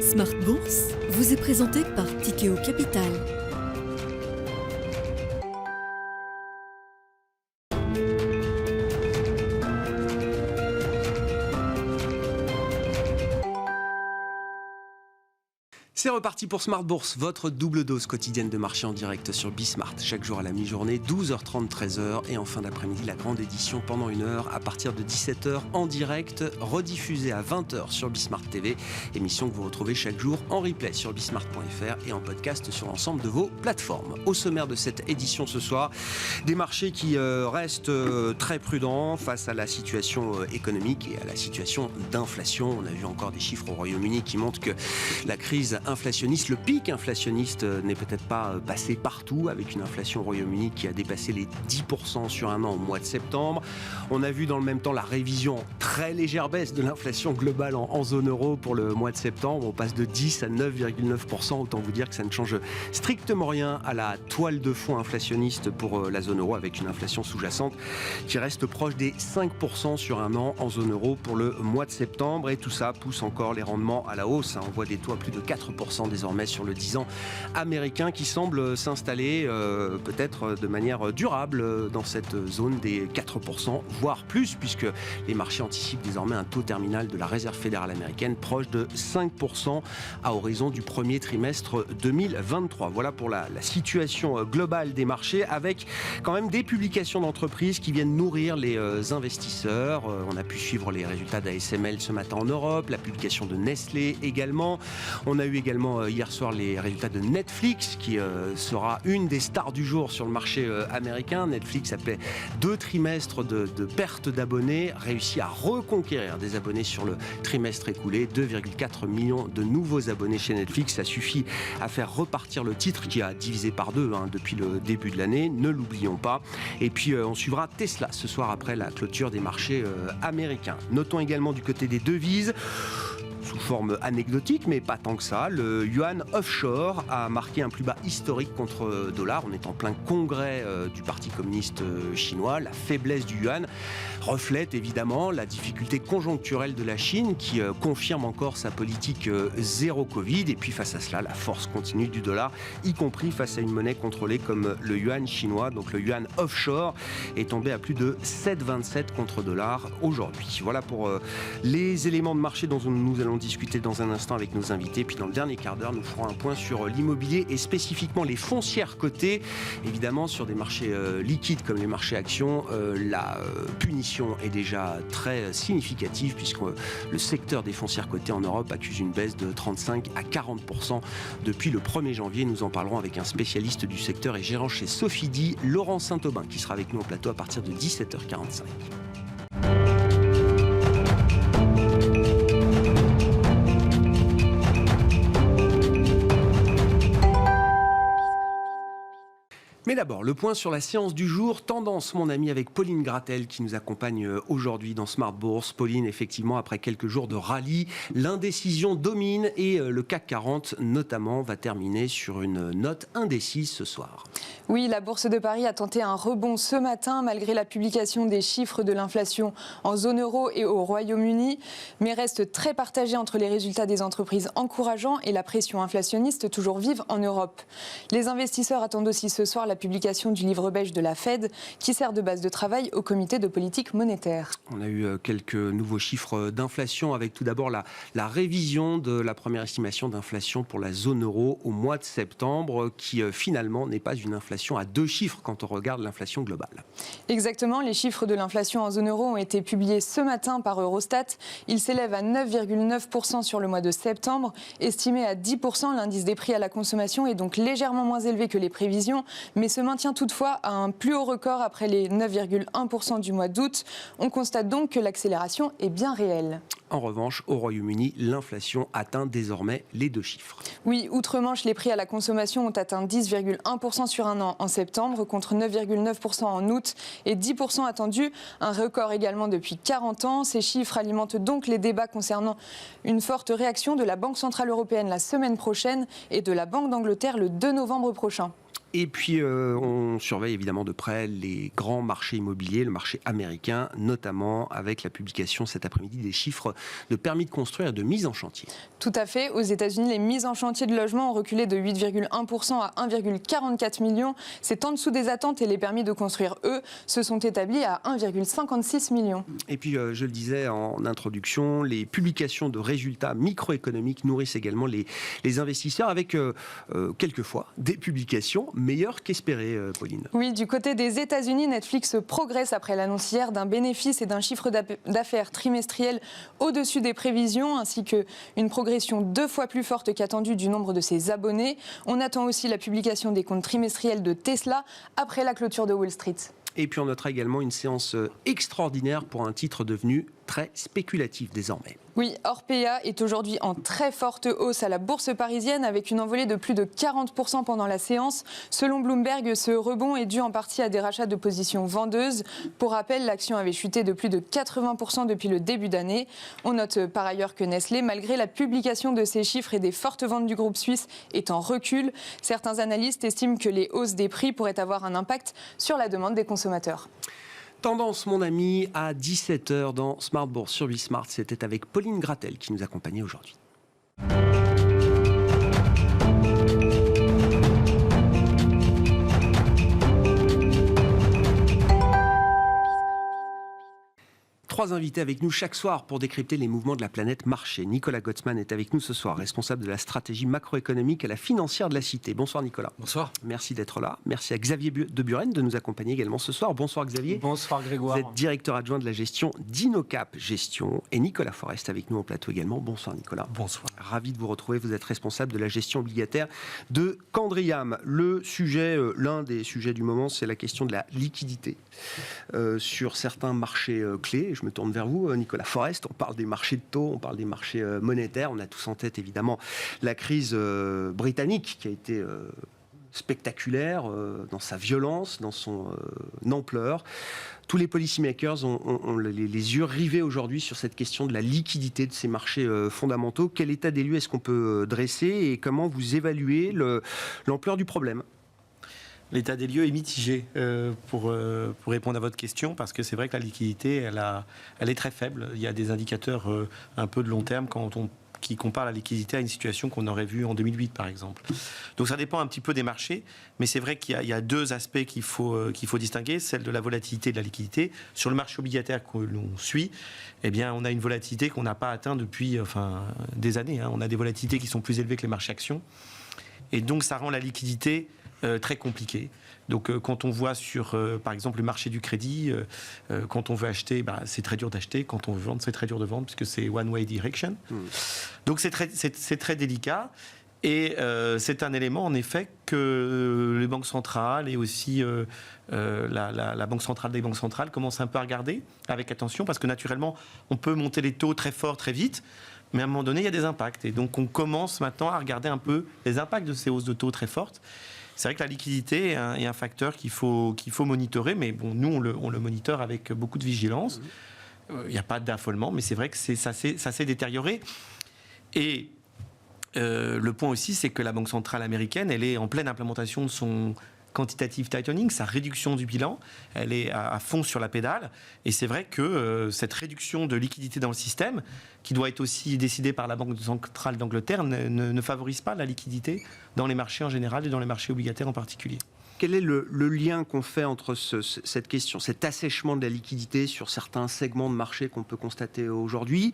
Smart Bourse vous est présenté par Tikeo Capital. C'est reparti pour Smart Bourse, votre double dose quotidienne de marché en direct sur Bismart. Chaque jour à la mi-journée, 12h30, 13h. Et en fin d'après-midi, la grande édition pendant une heure à partir de 17h en direct, rediffusée à 20h sur Bismart TV. Émission que vous retrouvez chaque jour en replay sur bismart.fr et en podcast sur l'ensemble de vos plateformes. Au sommaire de cette édition ce soir, des marchés qui restent très prudents face à la situation économique et à la situation d'inflation. On a vu encore des chiffres au Royaume-Uni qui montrent que la crise inflationniste, le pic inflationniste n'est peut-être pas passé partout, avec une inflation au Royaume-Uni qui a dépassé les 10% sur un an au mois de septembre. On a vu dans le même temps la révision, très légère baisse de l'inflation globale en zone euro pour le mois de septembre. On passe de 10 à 9,9%. Autant vous dire que ça ne change strictement rien à la toile de fond inflationniste pour la zone euro, avec une inflation sous-jacente qui reste proche des 5% sur un an en zone euro pour le mois de septembre. Et tout ça pousse encore les rendements à la hausse. On voit des taux à plus de 4% désormais sur le 10 ans américain qui semble s'installer peut-être de manière durable dans cette zone des 4%, voire plus, puisque les marchés anticipent désormais un taux terminal de la Réserve fédérale américaine proche de 5% à horizon du premier trimestre 2023. Voilà pour la situation globale des marchés, avec quand même des publications d'entreprises qui viennent nourrir les investisseurs. On a pu suivre les résultats d'ASML ce matin en Europe, la publication de Nestlé également. On a eu également hier soir les résultats de Netflix, qui sera une des stars du jour sur le marché américain. Netflix, après 2 trimestres de perte d'abonnés, réussit à reconquérir des abonnés sur le trimestre écoulé. 2,4 millions de nouveaux abonnés chez Netflix. Ça suffit à faire repartir le titre qui a divisé par 2 depuis le début de l'année. Ne l'oublions pas. Et puis on suivra Tesla ce soir après la clôture des marchés américains. Notons également du côté des devises, sous forme anecdotique, mais pas tant que ça, le yuan offshore a marqué un plus bas historique contre dollar. On est en plein congrès du Parti communiste chinois. La faiblesse du yuan reflète évidemment la difficulté conjoncturelle de la Chine, qui confirme encore sa politique zéro Covid. Et puis face à cela, la force continue du dollar, y compris face à une monnaie contrôlée comme le yuan chinois. Donc le yuan offshore est tombé à plus de 7,27 contre dollar aujourd'hui. Voilà pour les éléments de marché dont nous allons discuter dans un instant avec nos invités. Puis dans le dernier quart d'heure, nous ferons un point sur l'immobilier et spécifiquement les foncières cotées. Évidemment, sur des marchés liquides comme les marchés actions, la punition est déjà très significative, puisque le secteur des foncières cotées en Europe accuse une baisse de 35 à 40% depuis le 1er janvier. Nous en parlerons avec un spécialiste du secteur et gérant chez Sofidy, Laurent Saint-Aubin, qui sera avec nous au plateau à partir de 17h45. Mais d'abord, le point sur la séance du jour, tendance, mon ami, avec Pauline Gratel qui nous accompagne aujourd'hui dans Smart Bourse. Pauline, effectivement, après quelques jours de rallye, l'indécision domine et le CAC 40, notamment, va terminer sur une note indécise ce soir. Oui, la Bourse de Paris a tenté un rebond ce matin malgré la publication des chiffres de l'inflation en zone euro et au Royaume-Uni, mais reste très partagée entre les résultats des entreprises encourageants et la pression inflationniste toujours vive en Europe. Les investisseurs attendent aussi ce soir la publication du livre beige de la Fed, qui sert de base de travail au comité de politique monétaire. On a eu quelques nouveaux chiffres d'inflation, avec tout d'abord la révision de la première estimation d'inflation pour la zone euro au mois de septembre, qui finalement n'est pas une inflation à 2 chiffres quand on regarde l'inflation globale. Exactement, les chiffres de l'inflation en zone euro ont été publiés ce matin par Eurostat. Ils s'élèvent à 9,9% sur le mois de septembre. Estimé à 10%, l'indice des prix à la consommation est donc légèrement moins élevé que les prévisions, mais se maintient toutefois à un plus haut record après les 9,1% du mois d'août. On constate donc que l'accélération est bien réelle. En revanche, au Royaume-Uni, l'inflation atteint désormais les 2 chiffres. Oui, outre-Manche, les prix à la consommation ont atteint 10,1% sur un an en septembre, contre 9,9% en août et 10% attendus, un record également depuis 40 ans. Ces chiffres alimentent donc les débats concernant une forte réaction de la Banque centrale européenne la semaine prochaine et de la Banque d'Angleterre le 2 novembre prochain. Et puis, on surveille évidemment de près les grands marchés immobiliers, le marché américain, notamment avec la publication cet après-midi des chiffres de permis de construire et de mise en chantier. Tout à fait. Aux États-Unis, les mises en chantier de logements ont reculé de 8,1% à 1,44 million. C'est en dessous des attentes et les permis de construire, eux, se sont établis à 1,56 million. Et puis, je le disais en introduction, les publications de résultats microéconomiques nourrissent également les investisseurs avec quelquefois des publications meilleures qu'espérées, Pauline. Oui, du côté des États-Unis, Netflix progresse après l'annonce hier d'un bénéfice et d'un chiffre d'affaires trimestriel au-dessus des prévisions, ainsi qu'une progression 2 fois plus forte qu'attendue du nombre de ses abonnés. On attend aussi la publication des comptes trimestriels de Tesla après la clôture de Wall Street. Et puis on notera également une séance extraordinaire pour un titre devenu très spéculatif désormais. Oui, Orpea est aujourd'hui en très forte hausse à la bourse parisienne avec une envolée de plus de 40% pendant la séance. Selon Bloomberg, ce rebond est dû en partie à des rachats de positions vendeuses. Pour rappel, l'action avait chuté de plus de 80% depuis le début d'année. On note par ailleurs que Nestlé, malgré la publication de ses chiffres et des fortes ventes du groupe suisse, est en recul. Certains analystes estiment que les hausses des prix pourraient avoir un impact sur la demande des consommateurs. Tendance, mon ami, à 17h dans Smart Bourse sur Bismart. C'était avec Pauline Gratel qui nous accompagnait aujourd'hui. Trois invités avec nous chaque soir pour décrypter les mouvements de la planète marché. Nicolas Gottsman est avec nous ce soir, responsable de la stratégie macroéconomique à la financière de la Cité. Bonsoir Nicolas. Bonsoir. Merci d'être là. Merci à Xavier de Buren de nous accompagner également ce soir. Bonsoir Xavier. Bonsoir Grégoire. Vous êtes directeur adjoint de la gestion d'Inocap Gestion. Et Nicolas Forest avec nous en plateau également. Bonsoir Nicolas. Bonsoir. Ravi de vous retrouver. Vous êtes responsable de la gestion obligataire de Candriam. Le sujet, l'un des sujets du moment, c'est la question de la liquidité sur certains marchés clés. Je me tourne vers vous, Nicolas Forest. On parle des marchés de taux, on parle des marchés monétaires. On a tous en tête, évidemment, la crise britannique qui a été spectaculaire dans sa violence, dans son ampleur. Tous les policymakers ont les yeux rivés aujourd'hui sur cette question de la liquidité de ces marchés fondamentaux. Quel état des lieux est-ce qu'on peut dresser et comment vous évaluez l'ampleur du problème ? L'état des lieux est mitigé pour répondre à votre question, parce que c'est vrai que la liquidité, elle est très faible. Il y a des indicateurs un peu de long terme qui comparent la liquidité à une situation qu'on aurait vue en 2008, par exemple. Donc ça dépend un petit peu des marchés, mais c'est vrai qu'il y a deux aspects qu'il faut distinguer, celle de la volatilité et de la liquidité. Sur le marché obligataire que l'on suit, eh bien, on a une volatilité qu'on n'a pas atteinte depuis des années. On a des volatilités qui sont plus élevées que les marchés actions. Et donc ça rend la liquidité très compliqué. Donc quand on voit sur, par exemple, le marché du crédit, quand on veut acheter, c'est très dur d'acheter. Quand on veut vendre, c'est très dur de vendre, puisque c'est one-way direction. Donc c'est très délicat. Et c'est un élément, en effet, que les banques centrales et aussi la Banque centrale des banques centrales commencent un peu à regarder avec attention, parce que naturellement, on peut monter les taux très fort, très vite, mais à un moment donné, il y a des impacts. Et donc on commence maintenant à regarder un peu les impacts de ces hausses de taux très fortes. C'est vrai que la liquidité est un facteur qu'il faut monitorer, mais bon, nous, on le monitore avec beaucoup de vigilance. Il n'y a pas d'affolement, mais c'est vrai que ça s'est détérioré. Et le point aussi, c'est que la Banque centrale américaine, elle est en pleine implémentation de son quantitative tightening, sa réduction du bilan, elle est à fond sur la pédale. Et c'est vrai que cette réduction de liquidité dans le système, qui doit être aussi décidée par la Banque centrale d'Angleterre, ne favorise pas la liquidité dans les marchés en général et dans les marchés obligataires en particulier. Quel est le lien qu'on fait entre cette question, cet assèchement de la liquidité sur certains segments de marché qu'on peut constater aujourd'hui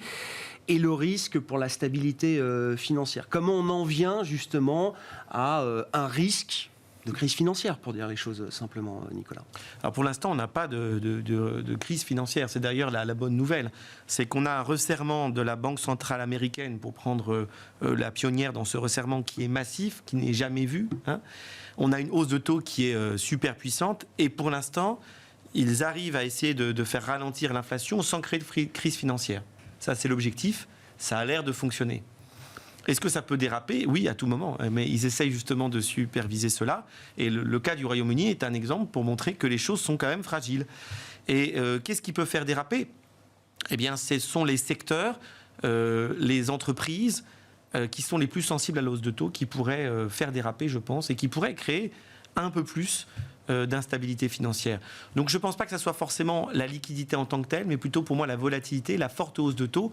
et le risque pour la stabilité financière ? Comment on en vient justement à un risque de crise financière, pour dire les choses simplement, Nicolas? Alors pour l'instant, on n'a pas de crise financière. C'est d'ailleurs la bonne nouvelle. C'est qu'on a un resserrement de la Banque centrale américaine, pour prendre la pionnière dans ce resserrement qui est massif, qui n'est jamais vu. On a une hausse de taux qui est super puissante. Et pour l'instant, ils arrivent à essayer de faire ralentir l'inflation sans créer de crise financière. Ça, c'est l'objectif. Ça a l'air de fonctionner. Est-ce que ça peut déraper? Oui, à tout moment. Mais ils essayent justement de superviser cela. Et le cas du Royaume-Uni est un exemple pour montrer que les choses sont quand même fragiles. Et qu'est-ce qui peut faire déraper? Eh bien, ce sont les secteurs, les entreprises qui sont les plus sensibles à la hausse de taux, qui pourraient faire déraper, je pense, et qui pourraient créer un peu plus d'instabilité financière. Donc je ne pense pas que ça soit forcément la liquidité en tant que telle, mais plutôt pour moi la volatilité, la forte hausse de taux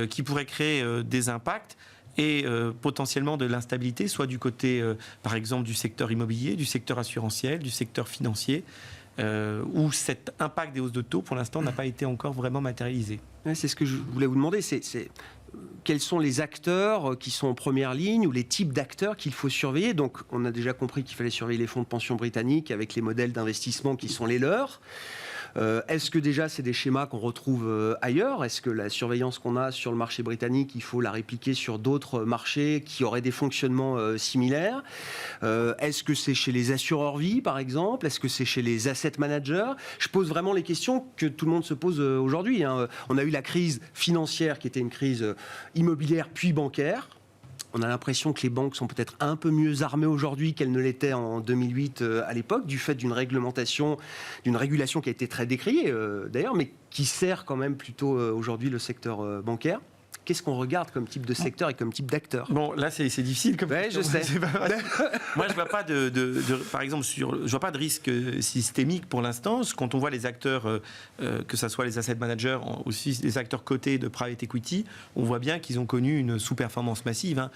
qui pourrait créer des impacts et potentiellement de l'instabilité, soit du côté, par exemple, du secteur immobilier, du secteur assurantiel, du secteur financier, où cet impact des hausses de taux, pour l'instant, n'a pas été encore vraiment matérialisé. Ouais, c'est ce que je voulais vous demander, quels sont les acteurs qui sont en première ligne ou les types d'acteurs qu'il faut surveiller. Donc, on a déjà compris qu'il fallait surveiller les fonds de pension britanniques avec les modèles d'investissement qui sont les leurs. Est-ce que déjà c'est des schémas qu'on retrouve ailleurs? Est-ce que la surveillance qu'on a sur le marché britannique, il faut la répliquer sur d'autres marchés qui auraient des fonctionnements similaires? Est-ce que c'est chez les assureurs vie, par exemple? Est-ce que c'est chez les asset managers? Je pose vraiment les questions que tout le monde se pose aujourd'hui, hein. On a eu la crise financière qui était une crise immobilière puis bancaire. On a l'impression que les banques sont peut-être un peu mieux armées aujourd'hui qu'elles ne l'étaient en 2008 à l'époque, du fait d'une régulation qui a été très décriée d'ailleurs, mais qui sert quand même plutôt aujourd'hui le secteur bancaire. Qu'est-ce qu'on regarde comme type de secteur et comme type d'acteur? Bon, là, c'est difficile comme question. Je sais. Moi, je vois pas par exemple, je vois pas de risque systémique pour l'instant. Quand on voit les acteurs, que ce soit les asset managers, aussi les acteurs cotés de private equity, on voit bien qu'ils ont connu une sous-performance massive, hein.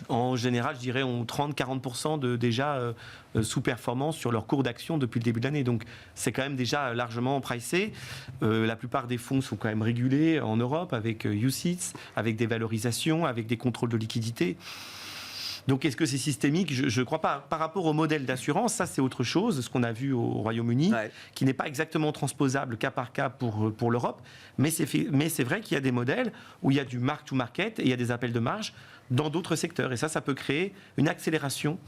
En général, je dirais, ont 30-40% de déjà sous-performance sur leur cours d'action depuis le début de l'année. Donc, c'est quand même déjà largement pricé. La plupart des fonds sont quand même régulés en Europe avec UCITS, avec des valorisations, avec des contrôles de liquidité. Donc, est-ce que c'est systémique? Je ne crois pas. Par rapport au modèle d'assurance, ça, c'est autre chose, ce qu'on a vu au Royaume-Uni, qui n'est pas exactement transposable cas par cas pour l'Europe. Mais c'est vrai qu'il y a des modèles où il y a du mark-to-market et il y a des appels de marge dans d'autres secteurs. Et ça peut créer une accélération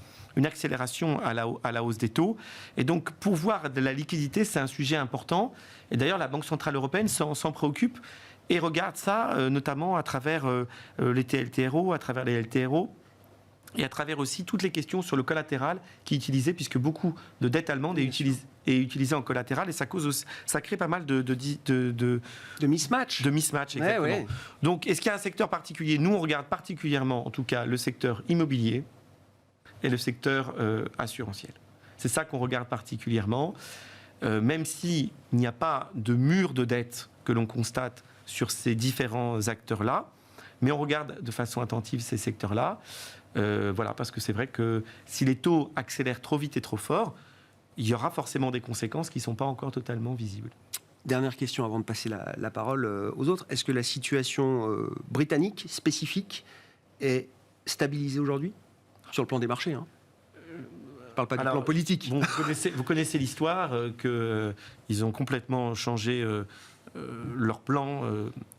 à la hausse des taux. Et donc, pour voir de la liquidité, c'est un sujet important. Et d'ailleurs, la Banque Centrale Européenne s'en préoccupe et regarde ça, notamment à travers les TLTRO, à travers les LTRO, et à travers aussi toutes les questions sur le collatéral qui est utilisé, puisque beaucoup de dette allemande est utilisée en collatéral, et ça crée pas mal de mismatch. De mismatch, exactement. Ouais. Donc, est-ce qu'il y a un secteur particulier? Nous, on regarde particulièrement, en tout cas, le secteur immobilier et le secteur assurantiel. C'est ça qu'on regarde particulièrement, même s'il n'y a pas de mur de dette que l'on constate sur ces différents acteurs-là, mais on regarde de façon attentive ces secteurs-là. Voilà, parce que c'est vrai que si les taux accélèrent trop vite et trop fort, il y aura forcément des conséquences qui ne sont pas encore totalement visibles. Dernière question avant de passer la parole aux autres. Est-ce que la situation britannique spécifique est stabilisée aujourd'hui sur le plan des marchés, hein? Je ne parle pas du plan politique. Bon, vous connaissez l'histoire qu'ils ont complètement changé leur plan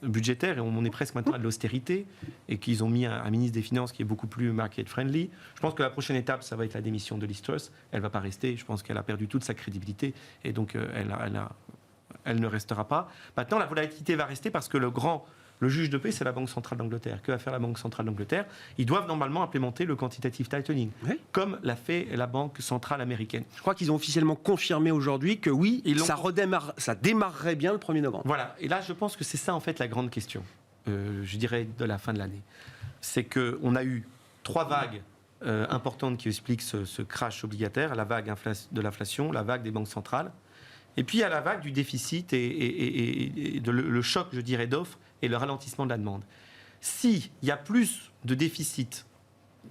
budgétaire, et on est presque maintenant à de l'austérité, et qu'ils ont mis un ministre des Finances qui est beaucoup plus market-friendly. Je pense que la prochaine étape, ça va être la démission de Liz Truss. Elle ne va pas rester. Je pense qu'elle a perdu toute sa crédibilité, et donc elle ne restera pas. Maintenant, la volatilité va rester parce que le juge de paix, c'est la Banque centrale d'Angleterre. Que va faire la Banque centrale d'Angleterre? Ils doivent normalement implémenter le quantitative tightening, comme l'a fait la Banque centrale américaine. Je crois qu'ils ont officiellement confirmé aujourd'hui que oui, ça démarrerait bien le 1er novembre. Voilà. Et là, je pense que c'est ça, en fait, la grande question, je dirais, de la fin de l'année. C'est qu'on a eu 3 vagues importantes qui expliquent ce crash obligataire. La vague de l'inflation, la vague des banques centrales. Et puis, il y a la vague du déficit et le choc, je dirais, d'offres et le ralentissement de la demande. S'il y a plus de déficit,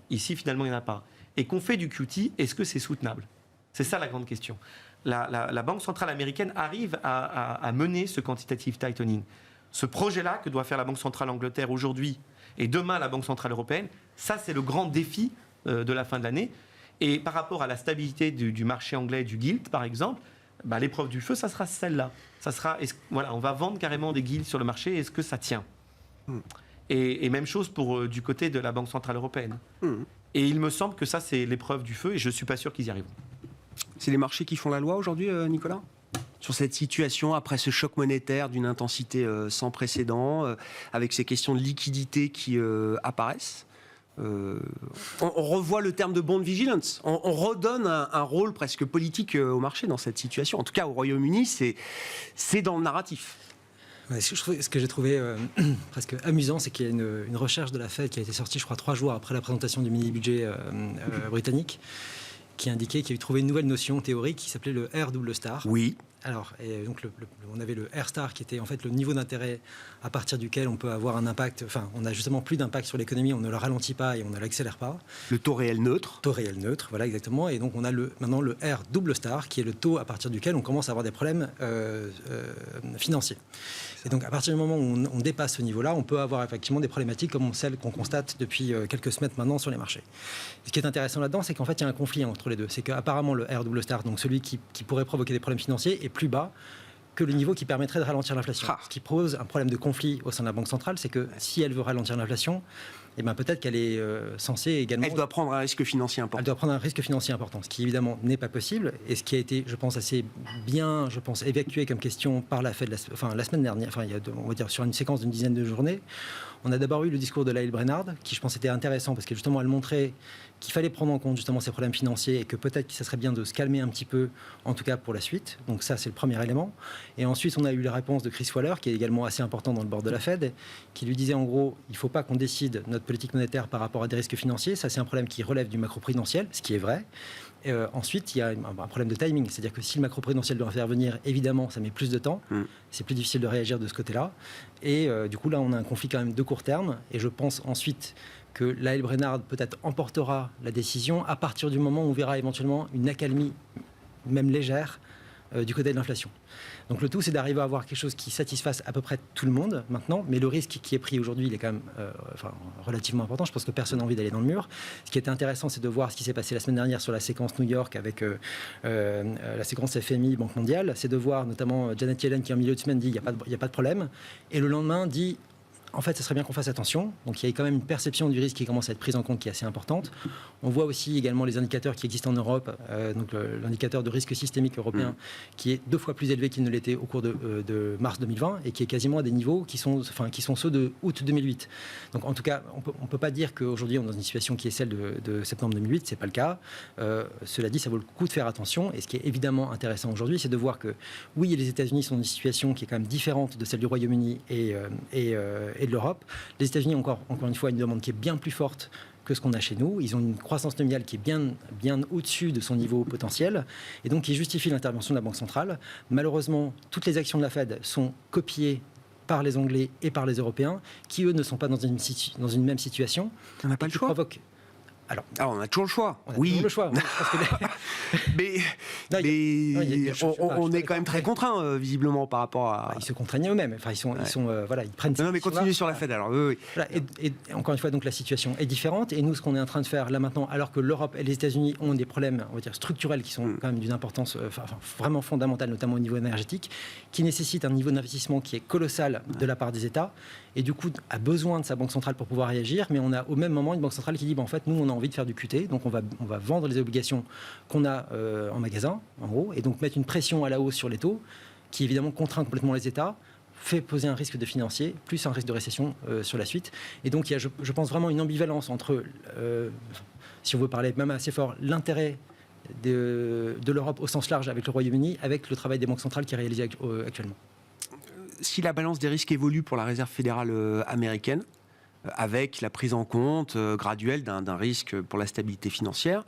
ici, finalement, il n'y en a pas, et qu'on fait du QT, est-ce que c'est soutenable? C'est ça la grande question. La Banque centrale américaine arrive à mener ce quantitative tightening. Ce projet-là que doit faire la Banque centrale Angleterre aujourd'hui et demain la Banque centrale européenne, ça, c'est le grand défi de la fin de l'année. Et par rapport à la stabilité du marché anglais, du gilt, par exemple, l'épreuve du feu, ça sera celle-là. On va vendre carrément des gilts sur le marché. Est-ce que ça tient? Et même chose du côté de la Banque centrale européenne. Et il me semble que ça, c'est l'épreuve du feu, et je ne suis pas sûr qu'ils y arriveront. C'est les marchés qui font la loi aujourd'hui, Nicolas? Sur cette situation, après ce choc monétaire d'une intensité sans précédent, avec ces questions de liquidité qui apparaissent, on revoit le terme de bond vigilance. On redonne un rôle presque politique au marché dans cette situation. En tout cas, au Royaume-Uni, c'est dans le narratif. Ouais, ce que j'ai trouvé presque amusant, c'est qu'il y a une recherche de la Fed qui a été sortie, je crois, 3 jours après la présentation du mini-budget britannique, qui indiquait qu'il avait trouvé une nouvelle notion théorique qui s'appelait le R double star. Oui. Alors, et donc on avait le R star qui était en fait le niveau d'intérêt à partir duquel on peut avoir un impact, enfin on n'a justement plus d'impact sur l'économie, on ne le ralentit pas et on ne l'accélère pas. Le taux réel neutre. Taux réel neutre, voilà exactement. Et donc on a maintenant le R double star qui est le taux à partir duquel on commence à avoir des problèmes financiers. Et donc à partir du moment où on dépasse ce niveau-là, on peut avoir effectivement des problématiques comme celles qu'on constate depuis quelques semaines maintenant sur les marchés. Et ce qui est intéressant là-dedans, c'est qu'en fait il y a un conflit entre les deux. C'est qu'apparemment le R double star, donc celui qui pourrait provoquer des problèmes financiers, est plus bas que le niveau qui permettrait de ralentir l'inflation. Ce qui pose un problème de conflit au sein de la Banque centrale, c'est que si elle veut ralentir l'inflation, eh ben peut-être qu'elle est censée également... Elle doit prendre un risque financier important. Elle doit prendre un risque financier important, ce qui évidemment n'est pas possible, et ce qui a été, je pense, assez bien, évacué comme question par la Fed la semaine dernière, on va dire sur une séquence d'une dizaine de journées. On a d'abord eu le discours de Lael Brainard, qui je pense était intéressant, parce que justement elle montrait qu'il fallait prendre en compte justement ces problèmes financiers et que peut-être que ça serait bien de se calmer un petit peu, en tout cas pour la suite. Donc ça, c'est le premier élément. Et ensuite, on a eu la réponse de Chris Waller, qui est également assez important dans le board de la Fed, qui lui disait en gros, il ne faut pas qu'on décide notre politique monétaire par rapport à des risques financiers. Ça, c'est un problème qui relève du macro-prudentiel, ce qui est vrai. Ensuite, il y a un problème de timing, c'est-à-dire que si le macro-prudentiel doit faire venir, évidemment, ça met plus de temps, c'est plus difficile de réagir de ce côté-là, et du coup, là, on a un conflit quand même de court terme, et je pense ensuite que Lael Brainard peut-être emportera la décision à partir du moment où on verra éventuellement une accalmie, même légère, du côté de l'inflation. Donc le tout, c'est d'arriver à avoir quelque chose qui satisfasse à peu près tout le monde maintenant, mais le risque qui est pris aujourd'hui, il est quand même relativement important. Je pense que personne n'a envie d'aller dans le mur. Ce qui était intéressant, c'est de voir ce qui s'est passé la semaine dernière sur la séquence New York avec la séquence FMI, Banque mondiale. C'est de voir notamment Janet Yellen qui en milieu de semaine dit il n'y a pas de problème, et le lendemain dit en fait, ce serait bien qu'on fasse attention. Donc, il y a quand même une perception du risque qui commence à être prise en compte qui est assez importante. On voit aussi également les indicateurs qui existent en Europe, donc l'indicateur de risque systémique européen, qui est 2 fois plus élevé qu'il ne l'était au cours de mars 2020 et qui est quasiment à des niveaux qui sont ceux de août 2008. Donc, en tout cas, on ne peut pas dire qu'aujourd'hui, on est dans une situation qui est celle de septembre 2008. Ce n'est pas le cas. Cela dit, ça vaut le coup de faire attention. Et ce qui est évidemment intéressant aujourd'hui, c'est de voir que, oui, les États-Unis sont dans une situation qui est quand même différente de celle du Royaume-Uni et de l'Europe. Les États-Unis, encore une fois, une demande qui est bien plus forte que ce qu'on a chez nous. Ils ont une croissance nominale qui est bien au-dessus de son niveau potentiel et donc qui justifie l'intervention de la Banque centrale. Malheureusement, toutes les actions de la Fed sont copiées par les Anglais et par les Européens qui, eux, ne sont pas dans une même situation. On n'a pas le choix. Alors, on a toujours le choix. Toujours le choix. On est quand même très contraints, visiblement, par rapport à... Ils se contraignent eux-mêmes. Enfin, ils prennent... Non, mais continuez sur la Fed, alors. Oui. Voilà, et encore une fois, donc, la situation est différente. Et nous, ce qu'on est en train de faire là maintenant, alors que l'Europe et les États-Unis ont des problèmes, on va dire, structurels qui sont quand même d'une importance vraiment fondamentale, notamment au niveau énergétique, qui nécessitent un niveau d'investissement qui est colossal de la part des États, et du coup, a besoin de sa banque centrale pour pouvoir réagir. Mais on a au même moment une banque centrale qui dit, en fait, nous, on a envie de faire du QT, donc on va vendre les obligations qu'on a en magasin, en gros, et donc mettre une pression à la hausse sur les taux, qui évidemment contraint complètement les États, fait poser un risque de financier, plus un risque de récession sur la suite. Et donc il y a, je pense, vraiment une ambivalence entre, si on veut parler même assez fort, l'intérêt de l'Europe au sens large avec le Royaume-Uni, avec le travail des banques centrales qui est réalisé actuellement. Si la balance des risques évolue pour la Réserve fédérale américaine, avec la prise en compte graduelle d'un risque pour la stabilité financière,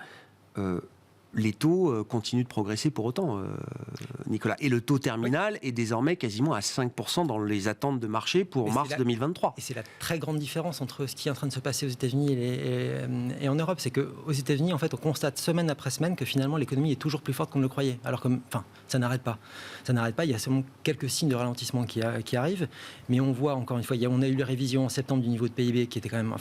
les taux continuent de progresser pour autant, Nicolas. Et le taux terminal est désormais quasiment à 5% dans les attentes de marché pour mars 2023. Et c'est la très grande différence entre ce qui est en train de se passer aux États-Unis et en Europe. C'est qu'aux États-Unis, en fait, on constate semaine après semaine que finalement l'économie est toujours plus forte qu'on ne le croyait. Alors que, ça n'arrête pas. Ça n'arrête pas. Il y a seulement quelques signes de ralentissement qui arrivent. Mais on voit, encore une fois, on a eu la révision en septembre du niveau de PIB qui était quand même...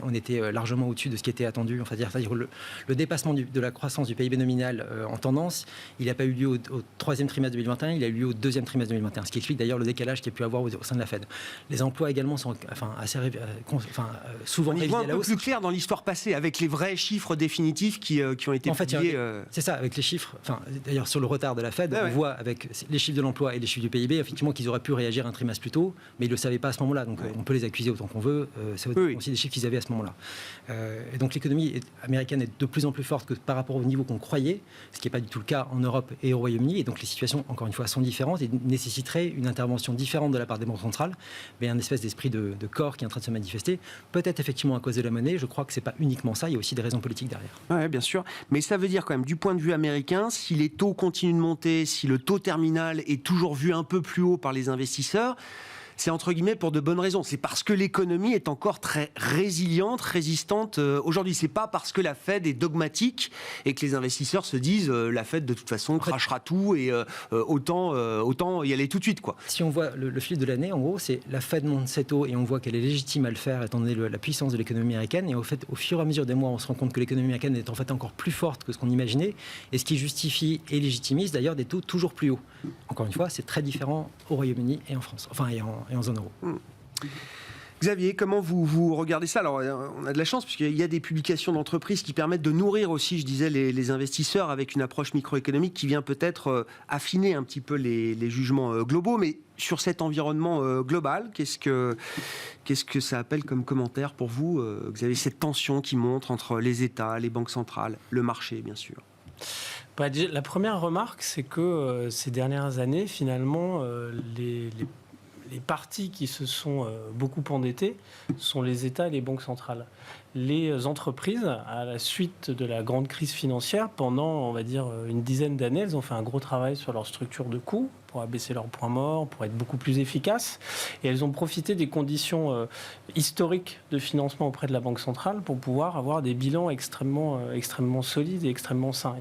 on était largement au-dessus de ce qui était attendu. C'est-à-dire le dépassement de la croissance du PIB nominal en tendance, il n'a pas eu lieu au troisième trimestre 2021, il a eu lieu au deuxième trimestre 2021, ce qui explique d'ailleurs le décalage qu'il y a pu avoir au sein de la Fed. Les emplois également sont souvent révisés à la hausse. On voit un peu plus clair dans l'histoire passée, avec les vrais chiffres définitifs qui ont été publiés. C'est ça, avec les chiffres, d'ailleurs sur le retard de la Fed, on voit avec les chiffres de l'emploi et les chiffres du PIB, effectivement qu'ils auraient pu réagir un trimestre plus tôt, mais ils ne le savaient pas à ce moment-là, donc on peut les accuser autant qu'on veut, c'est aussi des chiffres qu'ils avaient à ce moment-là. Et donc l'économie américaine est de plus en plus forte que par rapport au niveau qu'on croyait, ce qui n'est pas du tout le cas en Europe et au Royaume-Uni. Et donc les situations, encore une fois, sont différentes et nécessiteraient une intervention différente de la part des banques centrales, mais un espèce d'esprit de corps qui est en train de se manifester, peut-être effectivement à cause de la monnaie. Je crois que ce n'est pas uniquement ça, il y a aussi des raisons politiques derrière. Oui, bien sûr. Mais ça veut dire quand même, du point de vue américain, si les taux continuent de monter, si le taux terminal est toujours vu un peu plus haut par les investisseurs, c'est entre guillemets pour de bonnes raisons. C'est parce que l'économie est encore très résiliente, résistante aujourd'hui. C'est pas parce que la Fed est dogmatique et que les investisseurs se disent la Fed de toute façon crachera tout et autant y aller tout de suite, quoi. Si on voit le fil de l'année, en gros, c'est la Fed monte ses taux et on voit qu'elle est légitime à le faire étant donné la puissance de l'économie américaine. Et au fur et à mesure des mois, on se rend compte que l'économie américaine est en fait encore plus forte que ce qu'on imaginait, et ce qui justifie et légitimise d'ailleurs des taux toujours plus hauts. Encore une fois, c'est très différent au Royaume-Uni et en France, enfin et en zone euro. Xavier, comment vous regardez ça? Alors, on a de la chance puisqu'il y a des publications d'entreprises qui permettent de nourrir aussi, je disais, les investisseurs avec une approche microéconomique qui vient peut-être affiner un petit peu les jugements globaux. Mais sur cet environnement global, qu'est-ce que ça appelle comme commentaire pour vous, Xavier, cette tension qui monte entre les États, les banques centrales, le marché, bien sûr? La première remarque, c'est que ces dernières années, finalement, les parties qui se sont beaucoup endettées sont les États et les banques centrales. Les entreprises, à la suite de la grande crise financière, pendant, on va dire, une dizaine d'années, elles ont fait un gros travail sur leur structure de coûts pour abaisser leurs points morts, pour être beaucoup plus efficaces. Et elles ont profité des conditions historiques de financement auprès de la Banque centrale pour pouvoir avoir des bilans extrêmement solides et extrêmement sains.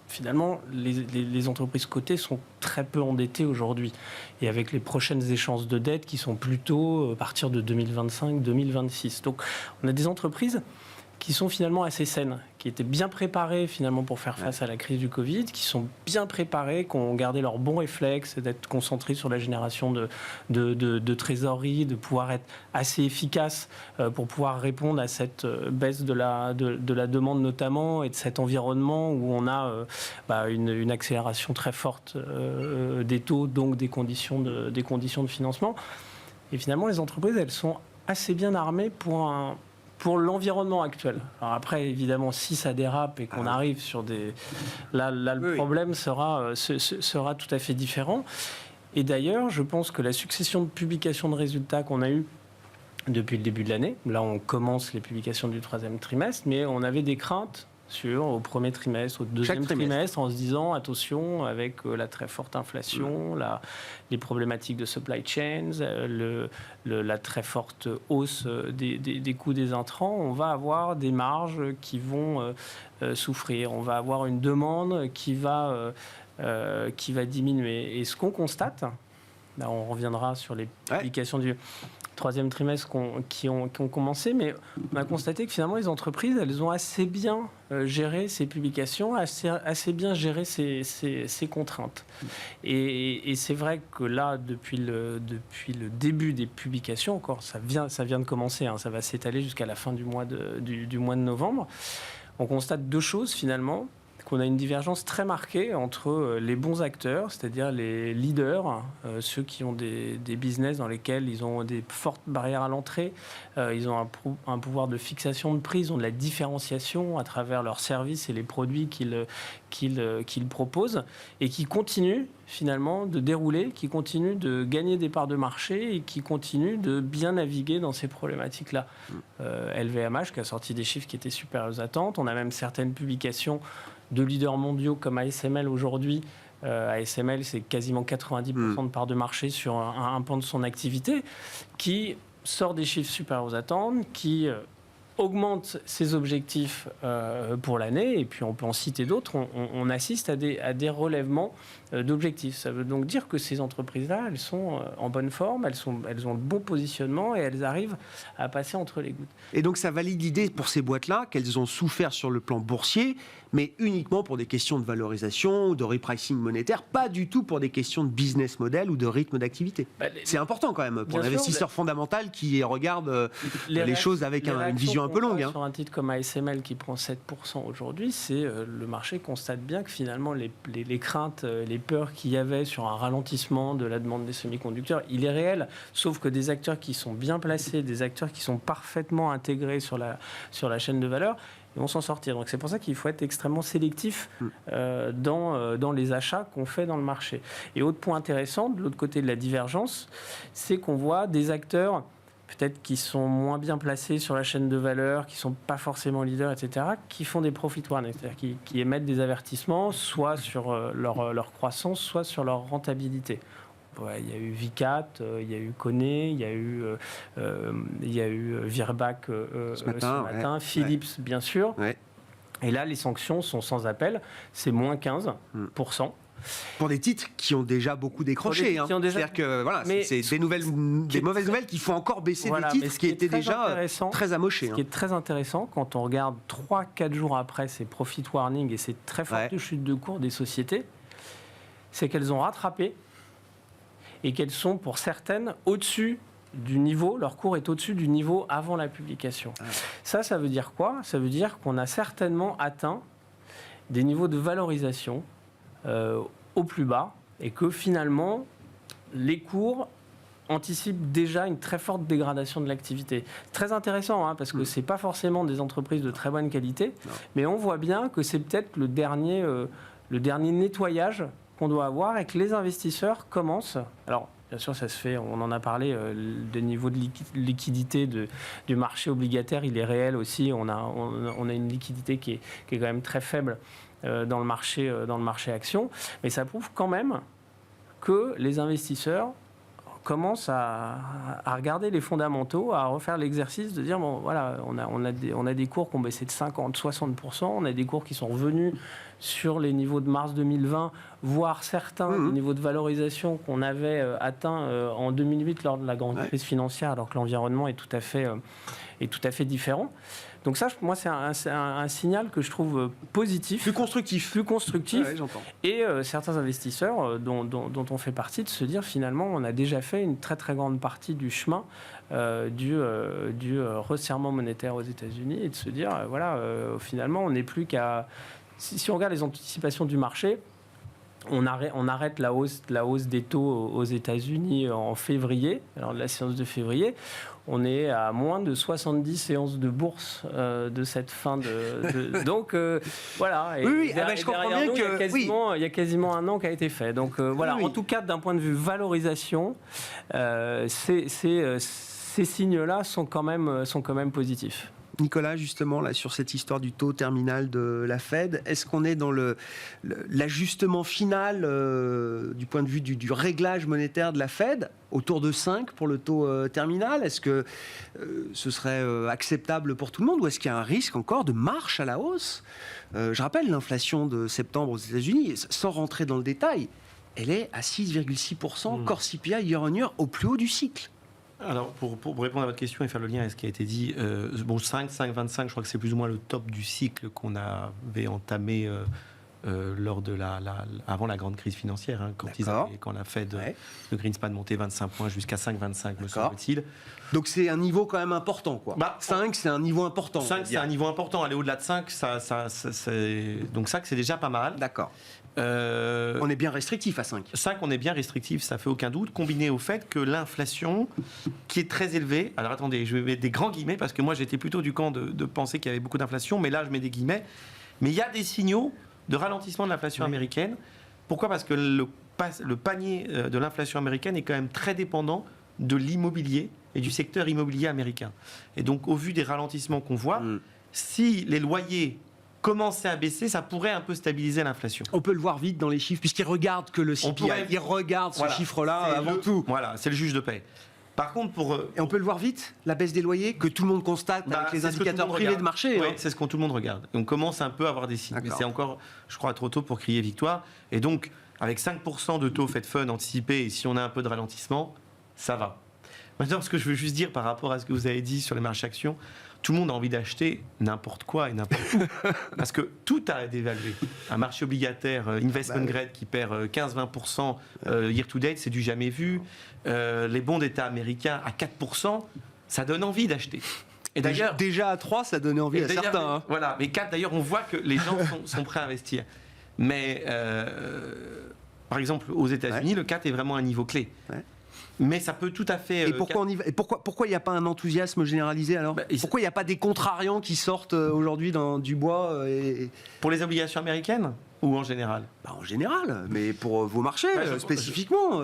Finalement, les entreprises cotées sont très peu endettées aujourd'hui. Et avec les prochaines échéances de dette qui sont plutôt à partir de 2025-2026. Donc, on a des entreprises qui sont finalement assez saines, qui étaient bien préparées finalement pour faire face à la crise du Covid, qui sont bien préparées, qui ont gardé leur bon réflexe d'être concentrées sur la génération de trésorerie, de pouvoir être assez efficaces pour pouvoir répondre à cette baisse de la demande notamment, et de cet environnement où on a une accélération très forte des taux, donc des conditions de financement. Et finalement, les entreprises, elles sont assez bien armées pour l'environnement actuel. Alors après, évidemment, si ça dérape et qu'on arrive sur des... Là, le problème sera tout à fait différent. Et d'ailleurs, je pense que la succession de publications de résultats qu'on a eues depuis le début de l'année, là, on commence les publications du 3e trimestre, mais on avait des craintes au premier trimestre, au deuxième trimestre, en se disant, attention, avec la très forte inflation, les problématiques de supply chains, la très forte hausse des coûts des intrants, on va avoir des marges qui vont souffrir. On va avoir une demande qui va diminuer. Et ce qu'on constate, là on reviendra sur les publications du 3e trimestre qui ont commencé, mais on a constaté que finalement les entreprises, elles ont assez bien géré ces publications, assez bien géré ces contraintes. Et c'est vrai que là, depuis le début des publications, encore ça vient de commencer, ça va s'étaler jusqu'à la fin du mois de novembre, on constate deux choses finalement. Qu'on a une divergence très marquée entre les bons acteurs, c'est-à-dire les leaders, ceux qui ont des business dans lesquels ils ont des fortes barrières à l'entrée, ils ont un pouvoir de fixation de prix, ils ont de la différenciation à travers leurs services et les produits qu'ils proposent, et qui continuent finalement de dérouler, qui continuent de gagner des parts de marché et qui continuent de bien naviguer dans ces problématiques-là. LVMH qui a sorti des chiffres qui étaient supérieurs aux attentes. On a même certaines publications de leaders mondiaux comme ASML aujourd'hui. ASML, c'est quasiment 90% de parts de marché sur un pan de son activité, qui sort des chiffres supérieurs aux attentes, qui augmente ses objectifs pour l'année, et puis on peut en citer d'autres. On assiste à des relèvements d'objectifs. Ça veut donc dire que ces entreprises-là, elles sont en bonne forme, elles ont le bon positionnement et elles arrivent à passer entre les gouttes. Et donc ça valide l'idée pour ces boîtes-là qu'elles ont souffert sur le plan boursier, mais uniquement pour des questions de valorisation ou de repricing monétaire, pas du tout pour des questions de business model ou de rythme d'activité. C'est important quand même pour l'investisseur fondamental qui regarde les choses avec une vision un un peu longue. Sur un titre comme ASML qui prend 7% aujourd'hui, c'est le marché constate bien que finalement les craintes, les peurs qu'il y avait sur un ralentissement de la demande des semi-conducteurs, il est réel, sauf que des acteurs qui sont bien placés, des acteurs qui sont parfaitement intégrés sur la chaîne de valeur, ils vont s'en sortir. Donc c'est pour ça qu'il faut être extrêmement sélectif dans les achats qu'on fait dans le marché. Et autre point intéressant, de l'autre côté de la divergence, c'est qu'on voit des acteurs peut-être qui sont moins bien placés sur la chaîne de valeur, qui ne sont pas forcément leaders, etc., qui font des profit warnings, c'est-à-dire qui émettent des avertissements, soit sur leur croissance, soit sur leur rentabilité. Ouais, il y a eu Vicat, il y a eu Kone, il y a eu Virbac ce matin, Philips bien sûr. Ouais. Et là, les sanctions sont sans appel, c'est moins 15%. Pour des titres qui ont déjà beaucoup décroché. C'est-à-dire que voilà, c'est des mauvaises nouvelles qui font encore baisser des titres qui étaient déjà très amochés. Ce qui est très intéressant, quand on regarde 3-4 jours après ces profit warnings et ces très fortes chutes de cours des sociétés, c'est qu'elles ont rattrapé et qu'elles sont pour certaines au-dessus du niveau, leur cours est au-dessus du niveau avant la publication. Ça veut dire quoi ? Ça veut dire qu'on a certainement atteint des niveaux de valorisation au plus bas et que finalement les cours anticipent déjà une très forte dégradation de l'activité. Très intéressant parce que c'est pas forcément des entreprises de très bonne qualité, mais on voit bien que c'est peut-être le dernier nettoyage qu'on doit avoir et que les investisseurs commencent. Alors bien sûr, ça se fait, on en a parlé, le niveau de liquidité du marché obligataire, il est réel aussi. On a une liquidité qui est quand même très faible dans le marché action. Mais ça prouve quand même que les investisseurs commencent à regarder les fondamentaux, à refaire l'exercice de dire, bon, voilà, on a des cours qui ont baissé de 50-60%, on a des cours qui sont revenus sur les niveaux de mars 2020, voire certains niveaux de valorisation qu'on avait atteints en 2008 lors de la grande crise financière, alors que l'environnement est tout à fait différent. Donc ça, moi, c'est un signal que je trouve positif. Plus constructif. Ouais, j'entends. Et certains investisseurs dont on fait partie, de se dire finalement, on a déjà fait une très très grande partie du chemin du resserrement monétaire aux États-Unis et de se dire, finalement, on n'est plus qu'à... Si on regarde les anticipations du marché, on arrête la hausse des taux aux États-Unis en février, alors de la séance de février. On est à moins de 70 séances de bourse de cette fin de... Donc, voilà. Et je comprends bien que... Il y a quasiment un an qui a été fait. Donc, voilà. En tout cas, d'un point de vue valorisation, ces signes-là sont quand même positifs. Nicolas, justement, là, sur cette histoire du taux terminal de la Fed, est-ce qu'on est dans l'ajustement final du point de vue du réglage monétaire de la Fed, autour de 5 pour le taux terminal ? Est-ce que ce serait acceptable pour tout le monde ou est-ce qu'il y a un risque encore de marche à la hausse ? Je rappelle l'inflation de septembre aux États-Unis, sans rentrer dans le détail, elle est à 6,6%, core CPI year on year, au plus haut du cycle. Alors, pour répondre à votre question et faire le lien avec ce qui a été dit, 5,25, je crois que c'est plus ou moins le top du cycle qu'on avait entamé lors de avant la grande crise financière, quand la Fed de Greenspan montait 25 points jusqu'à 5,25, me semble-t-il. Donc c'est un niveau quand même important, quoi. 5, c'est un niveau important. 5, c'est un niveau important. Aller au-delà de 5, donc 5, c'est déjà pas mal. D'accord. On est bien restrictif à 5. 5, on est bien restrictif, ça fait aucun doute, combiné au fait que l'inflation, qui est très élevée, alors attendez, je vais mettre des grands guillemets, parce que moi j'étais plutôt du camp de penser qu'il y avait beaucoup d'inflation, mais là je mets des guillemets, mais il y a des signaux de ralentissement de l'inflation américaine. Pourquoi ? Parce que le panier de l'inflation américaine est quand même très dépendant de l'immobilier et du secteur immobilier américain. Et donc au vu des ralentissements qu'on voit, si les loyers commencer à baisser, ça pourrait un peu stabiliser l'inflation. On peut le voir vite dans les chiffres, puisqu'ils regardent que le CPI. Ils regardent ce chiffre-là avant tout. Voilà, c'est le juge de paix. Par contre, Et on peut le voir vite, la baisse des loyers, que tout le monde constate avec les indicateurs privés de marché. C'est ce que tout le monde regarde. Et on commence un peu à avoir des signes. Mais c'est encore, je crois, trop tôt pour crier victoire. Et donc, avec 5% de taux Fed Fund anticipé, et si on a un peu de ralentissement, ça va. Maintenant, ce que je veux juste dire par rapport à ce que vous avez dit sur les marchés actions, tout le monde a envie d'acheter n'importe quoi et n'importe où. Parce que tout a dévalué. Un marché obligataire investment grade qui perd 15-20% year to date, c'est du jamais vu. Les bons d'État américains à 4%, ça donne envie d'acheter. Et d'ailleurs, déjà à 3, ça donnait envie à certains. Hein. Voilà, mais 4, d'ailleurs, on voit que les gens sont prêts à investir. Mais, par exemple, aux États-Unis, le 4 est vraiment un niveau clé. Ouais. Mais ça peut tout à fait... Et pourquoi il n'y a pas un enthousiasme généralisé alors ? Pourquoi il n'y a pas des contrariants qui sortent aujourd'hui du bois Pour les obligations américaines ou en général ? En général, mais pour vos marchés spécifiquement.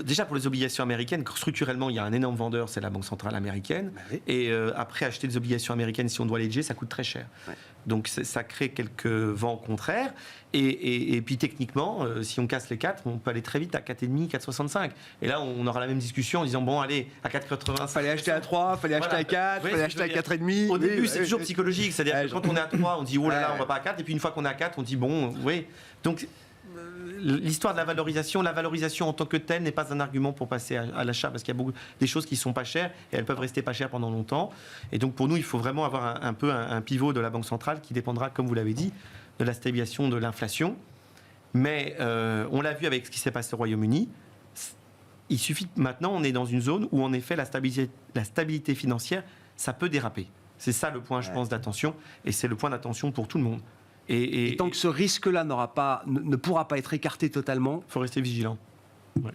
Déjà pour les obligations américaines, structurellement il y a un énorme vendeur, c'est la Banque centrale américaine. Et après acheter des obligations américaines, si on doit les hedger, ça coûte très cher. Ouais. Donc ça crée quelques vents contraires. Et puis techniquement, si on casse les 4, on peut aller très vite à 4,5, 4,65. Et là, on aura la même discussion en disant, bon, allez, à 4,85. Fallait acheter à 3, fallait acheter à 4, fallait acheter à 4,5. Au début, c'est toujours psychologique. C'est-à-dire que quand on est à 3, on dit, oh là là, on va pas à 4. Et puis une fois qu'on est à 4, on dit, bon, oui. Donc, l'histoire de la valorisation en tant que telle n'est pas un argument pour passer à l'achat, parce qu'il y a beaucoup des choses qui sont pas chères et elles peuvent rester pas chères pendant longtemps. Et donc, pour nous, il faut vraiment avoir un peu un pivot de la Banque centrale qui dépendra, comme vous l'avez dit, de la stabilisation de l'inflation. Mais on l'a vu avec ce qui s'est passé au Royaume-Uni. Il suffit maintenant, on est dans une zone où en effet la stabilité financière, ça peut déraper. C'est ça le point, je pense, d'attention, et c'est le point d'attention pour tout le monde. Et tant que ce risque-là ne pourra pas être écarté totalement, il faut rester vigilant. Ouais.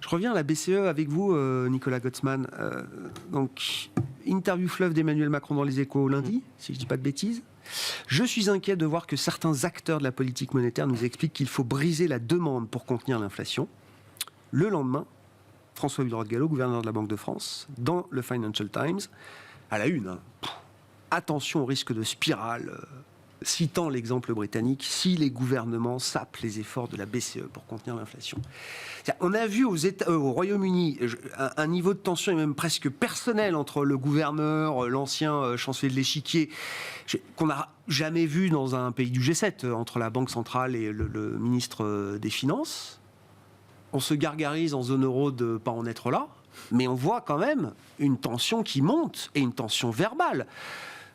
Je reviens à la BCE avec vous, Nicolas Gottsman. Donc, interview fleuve d'Emmanuel Macron dans Les Échos lundi, si je ne dis pas de bêtises. Je suis inquiet de voir que certains acteurs de la politique monétaire nous expliquent qu'il faut briser la demande pour contenir l'inflation. Le lendemain, François Villeroy-de-Galhau, gouverneur de la Banque de France, dans le Financial Times, à la une, attention au risque de spirale, citant l'exemple britannique, si les gouvernements sapent les efforts de la BCE pour contenir l'inflation. On a vu au Royaume-Uni un niveau de tension et même presque personnel entre le gouverneur, l'ancien chancelier de l'échiquier, qu'on n'a jamais vu dans un pays du G7, entre la Banque centrale et le ministre des Finances. On se gargarise en zone euro de ne pas en être là, mais on voit quand même une tension qui monte, et une tension verbale.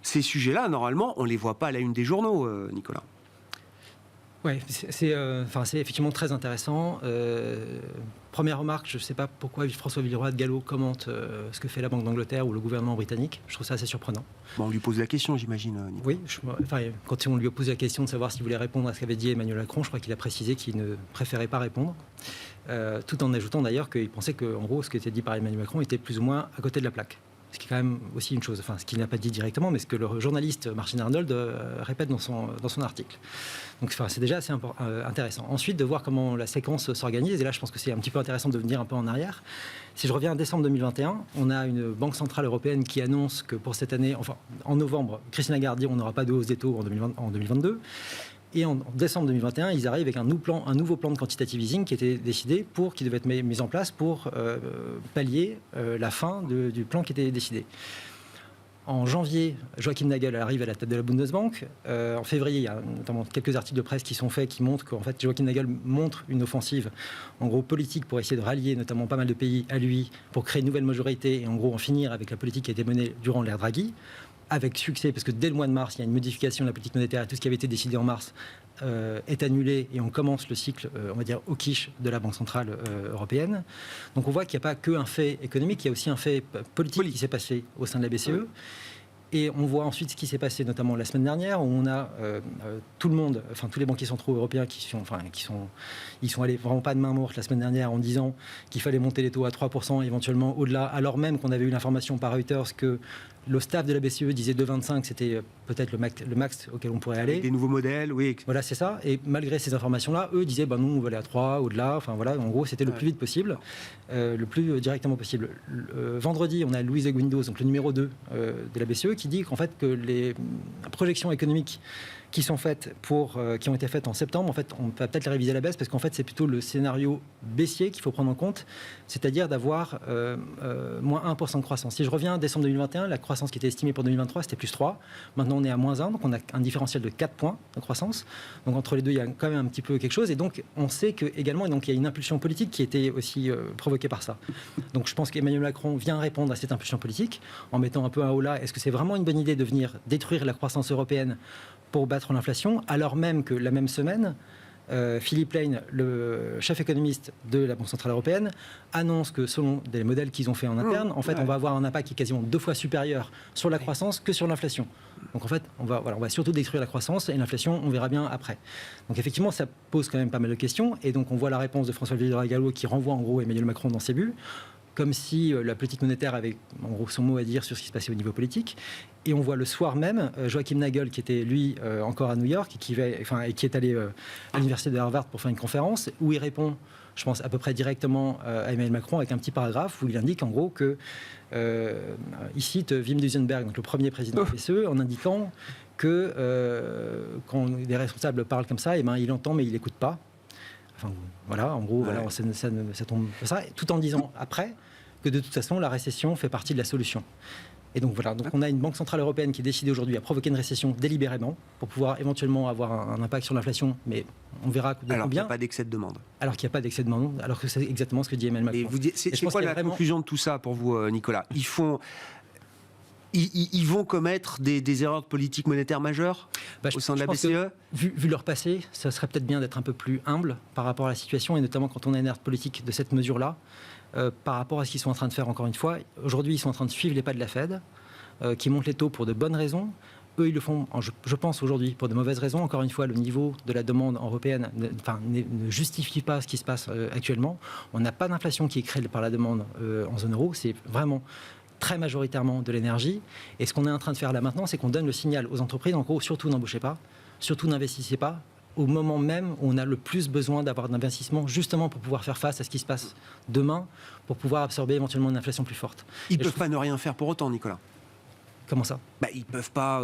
Ces sujets-là, normalement, on ne les voit pas à la une des journaux, Nicolas. Oui, c'est effectivement très intéressant. Première remarque, je ne sais pas pourquoi François Villeroy-de-Galhau commente ce que fait la Banque d'Angleterre ou le gouvernement britannique. Je trouve ça assez surprenant. Bon, on lui pose la question, j'imagine. Oui, quand on lui a posé la question de savoir s'il voulait répondre à ce qu'avait dit Emmanuel Macron, je crois qu'il a précisé qu'il ne préférait pas répondre. Tout en ajoutant d'ailleurs qu'il pensait que, en gros, ce qui était dit par Emmanuel Macron était plus ou moins à côté de la plaque. Ce qui est quand même aussi une chose, ce qu'il n'a pas dit directement, mais ce que le journaliste Martin Arnold répète dans son article. Donc c'est déjà assez intéressant. Ensuite, de voir comment la séquence s'organise, et là je pense que c'est un petit peu intéressant de venir un peu en arrière. Si je reviens en décembre 2021, on a une Banque centrale européenne qui annonce que pour cette année, enfin en novembre, Christine Lagarde dit on n'aura pas de hausse des taux en 2022. Et en décembre 2021, ils arrivent avec un nouveau plan de quantitative easing qui était décidé qui devait être mis en place pour pallier la fin du plan qui était décidé. En janvier, Joachim Nagel arrive à la tête de la Bundesbank. En février, il y a notamment quelques articles de presse qui sont faits qui montrent qu'en fait, Joachim Nagel montre une offensive, en gros, politique pour essayer de rallier notamment pas mal de pays à lui, pour créer une nouvelle majorité et en gros en finir avec la politique qui a été menée durant l'ère Draghi. Avec succès, parce que dès le mois de mars, il y a une modification de la politique monétaire et tout ce qui avait été décidé en mars est annulé et on commence le cycle, on va dire, au quiche de la Banque centrale européenne. Donc on voit qu'il n'y a pas qu'un fait économique, il y a aussi un fait politique qui s'est passé au sein de la BCE. Et on voit ensuite ce qui s'est passé, notamment la semaine dernière, où on a tout le monde, enfin tous les banquiers centraux européens ils sont allés vraiment pas de main morte la semaine dernière en disant qu'il fallait monter les taux à 3%, éventuellement au-delà, alors même qu'on avait eu l'information par Reuters que le staff de la BCE disait 2,25, c'était peut-être le max auquel on pourrait aller. Avec des nouveaux modèles, oui. Voilà, c'est ça. Et malgré ces informations-là, eux disaient, nous, on va aller à 3, au-delà. Enfin voilà, en gros, c'était le plus vite possible, le plus directement possible. Vendredi, on a Luis de Guindos, donc le numéro 2 de la BCE, qui dit qu'en fait, que les projections économiques qui ont été faites en septembre, en fait, on peut peut-être les réviser à la baisse parce qu'en fait, c'est plutôt le scénario baissier qu'il faut prendre en compte, c'est-à-dire d'avoir moins 1% de croissance. Si je reviens à décembre 2021, la croissance qui était estimée pour 2023, c'était plus 3. Maintenant, on est à moins 1, donc on a un différentiel de 4 points de croissance. Donc entre les deux, il y a quand même un petit peu quelque chose. Et donc, on sait qu'également, il y a une impulsion politique qui était aussi provoquée par ça. Donc je pense qu'Emmanuel Macron vient répondre à cette impulsion politique en mettant un peu un haut là. Est-ce que c'est vraiment une bonne idée de venir détruire la croissance européenne pour battre l'inflation, alors même que la même semaine, Philippe Lane, le chef économiste de la Banque Centrale Européenne, annonce que selon des modèles qu'ils ont fait en interne, en fait, on va avoir un impact qui est quasiment 2 fois supérieur sur la croissance que sur l'inflation. Donc en fait, on va surtout détruire la croissance et l'inflation, on verra bien après. Donc effectivement, ça pose quand même pas mal de questions. Et donc on voit la réponse de François Villeroy-Gallo qui renvoie en gros Emmanuel Macron dans ses bulles, comme si la politique monétaire avait en gros son mot à dire sur ce qui se passait au niveau politique. Et on voit le soir même Joachim Nagel, qui était lui encore à New York et qui est allé à l'université de Harvard pour faire une conférence où il répond, je pense, à peu près directement à Emmanuel Macron avec un petit paragraphe où il indique en gros que il cite Wim Duisenberg, donc le premier président de la BCE, en indiquant que quand des responsables parlent comme ça, il entend mais il n'écoute pas. Enfin, voilà, en gros, voilà, ça tombe ça, tout en disant après que de toute façon la récession fait partie de la solution. Et donc voilà, donc on a une banque centrale européenne qui est décidée aujourd'hui à provoquer une récession délibérément pour pouvoir éventuellement avoir un impact sur l'inflation, mais on verra de alors combien. qu'il n'y a pas d'excès de demande. Alors qu'il n'y a pas d'excès de demande, alors que c'est exactement ce que dit Emmanuel Macron. Et c'est quoi la conclusion de tout ça pour vous, Nicolas ? Ils vont commettre des erreurs de politique monétaire majeures au sein de la BCE ? Vu leur passé, ça serait peut-être bien d'être un peu plus humble par rapport à la situation, et notamment quand on a une ère politique de cette mesure-là, par rapport à ce qu'ils sont en train de faire encore une fois. Aujourd'hui, ils sont en train de suivre les pas de la Fed, qui monte les taux pour de bonnes raisons. Eux, ils le font, je pense aujourd'hui, pour de mauvaises raisons. Encore une fois, le niveau de la demande européenne ne justifie pas ce qui se passe actuellement. On n'a pas d'inflation qui est créée par la demande en zone euro. C'est vraiment très majoritairement de l'énergie. Et ce qu'on est en train de faire là maintenant, c'est qu'on donne le signal aux entreprises, en gros, surtout n'embauchez pas, surtout n'investissez pas, au moment même où on a le plus besoin d'avoir d'investissement, justement pour pouvoir faire face à ce qui se passe demain, pour pouvoir absorber éventuellement une inflation plus forte. Ils ne peuvent pas ne rien faire pour autant, Nicolas. Comment ça ? Ils ne peuvent pas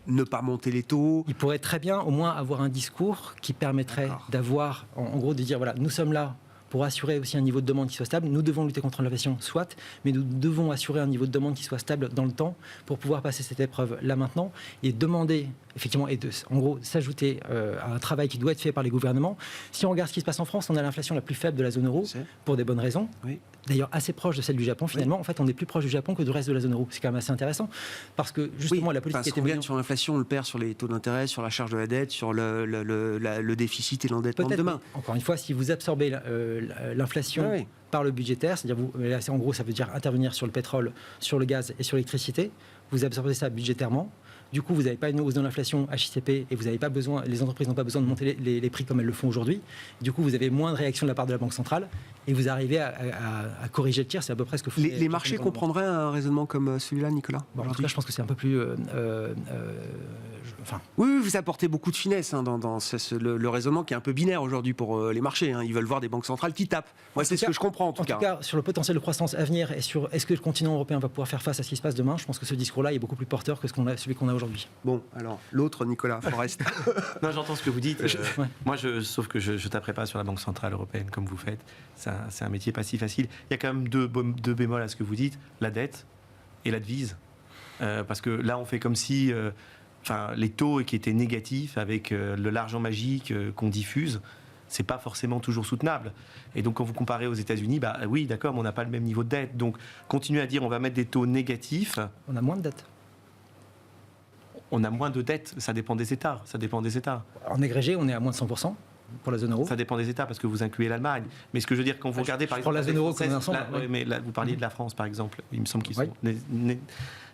ne pas monter les taux. Ils pourraient très bien au moins avoir un discours qui permettrait d'avoir, en gros, de dire, voilà, nous sommes là pour assurer aussi un niveau de demande qui soit stable. Nous devons lutter contre l'inflation, soit, mais nous devons assurer un niveau de demande qui soit stable dans le temps pour pouvoir passer cette épreuve là maintenant et demander, effectivement, et en gros, s'ajouter à un travail qui doit être fait par les gouvernements. Si on regarde ce qui se passe en France, on a l'inflation la plus faible de la zone euro, pour des bonnes raisons. Oui. D'ailleurs, assez proche de celle du Japon, finalement. Oui. En fait, on est plus proche du Japon que du reste de la zone euro. C'est quand même assez intéressant, parce que, justement, la politique était... gagne sur l'inflation, on le perd sur les taux d'intérêt, sur la charge de la dette, sur le déficit et l'endettement de demain. Encore une fois, si vous absorbez l'inflation par le budgétaire, c'est-à-dire, en gros, ça veut dire intervenir sur le pétrole, sur le gaz et sur l'électricité, vous absorbez ça budgétairement. Du coup, vous n'avez pas une hausse de l'inflation HICP et vous n'avez pas besoin, les entreprises n'ont pas besoin de monter les prix comme elles le font aujourd'hui. Du coup, vous avez moins de réaction de la part de la Banque centrale et vous arrivez à corriger le tir. C'est à peu près ce que font les marchés comprendraient un raisonnement comme celui-là, Nicolas ? En tout cas, je pense que c'est un peu plus... Oui, vous apportez beaucoup de finesse dans le raisonnement qui est un peu binaire aujourd'hui pour les marchés. Ils veulent voir des banques centrales qui tapent. Moi, c'est ce que je comprends en tout cas. En tout cas, sur le potentiel de croissance à venir et sur est-ce que le continent européen va pouvoir faire face à ce qui se passe demain, je pense que ce discours-là est beaucoup plus porteur que celui qu'on a aujourd'hui. Bon, alors, l'autre, Nicolas Forest. Non, j'entends ce que vous dites. Moi, sauf que je ne taperai pas sur la Banque Centrale Européenne comme vous faites. C'est un métier pas si facile. Il y a quand même deux bémols à ce que vous dites, la dette et la devise. Parce que là, on fait comme si les taux qui étaient négatifs avec l'argent magique qu'on diffuse, c'est pas forcément toujours soutenable. Et donc, quand vous comparez aux États-Unis, oui, d'accord, mais on n'a pas le même niveau de dette. Donc, continuer à dire on va mettre des taux négatifs. On a moins de dettes. On a moins de dettes, ça dépend des États. En agrégé, on est à moins de 100% pour la zone euro. Ça dépend des États, parce que vous incluez l'Allemagne. Mais ce que je veux dire, quand vous regardez, par exemple... Pour la zone euro, comme un ensemble. Mais là, vous parliez de la France, par exemple. Il me semble qu'ils sont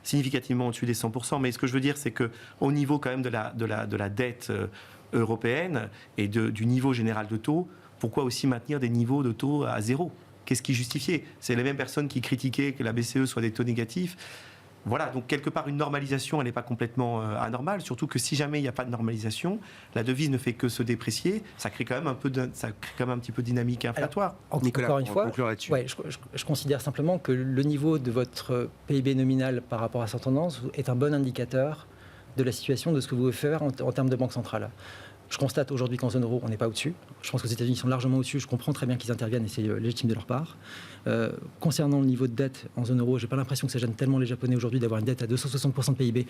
significativement au-dessus des 100%. Mais ce que je veux dire, c'est qu'au niveau quand même de la dette européenne et du niveau général de taux, pourquoi aussi maintenir des niveaux de taux à zéro ? Qu'est-ce qui justifiait ? C'est les mêmes personnes qui critiquaient que la BCE soit des taux négatifs. Voilà, donc quelque part une normalisation, elle n'est pas complètement anormale, surtout que si jamais il n'y a pas de normalisation, la devise ne fait que se déprécier, ça crée quand même un petit peu de dynamique inflatoire. Nicolas, encore une fois, ouais, je considère simplement que le niveau de votre PIB nominal par rapport à sa tendance est un bon indicateur de la situation de ce que vous pouvez faire en termes de banque centrale. Je constate aujourd'hui qu'en zone euro, on n'est pas au-dessus. Je pense que les États-Unis sont largement au-dessus. Je comprends très bien qu'ils interviennent et c'est légitime de leur part. Concernant le niveau de dette en zone euro, je n'ai pas l'impression que ça gêne tellement les Japonais aujourd'hui d'avoir une dette à 260% de PIB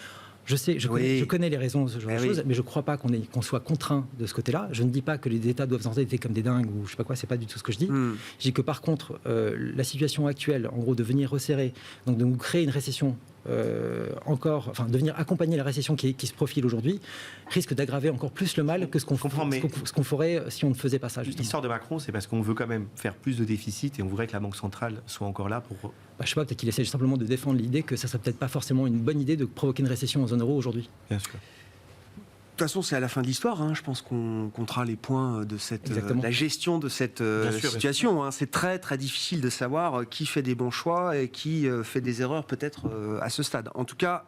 Je connais les raisons de ce genre de choses, mais je ne crois pas qu'on soit contraint de ce côté-là. Je ne dis pas que les États doivent s'endetter comme des dingues ou je ne sais pas quoi, c'est pas du tout ce que je dis. Je dis que par contre, la situation actuelle, en gros, de venir resserrer, donc de nous créer une récession de venir accompagner la récession qui se profile aujourd'hui, risque d'aggraver encore plus le mal que ce qu'on ferait si on ne faisait pas ça. L'histoire de Macron, c'est parce qu'on veut quand même faire plus de déficit et on voudrait que la Banque centrale soit encore là pour... je ne sais pas, peut-être qu'il essaie simplement de défendre l'idée que ça ne serait peut-être pas forcément une bonne idée de provoquer une récession en zone euro aujourd'hui. Bien sûr. De toute façon, c'est à la fin de l'histoire. Je pense qu'on comptera les points de la gestion de cette situation. C'est très très difficile de savoir qui fait des bons choix et qui fait des erreurs peut-être à ce stade. En tout cas,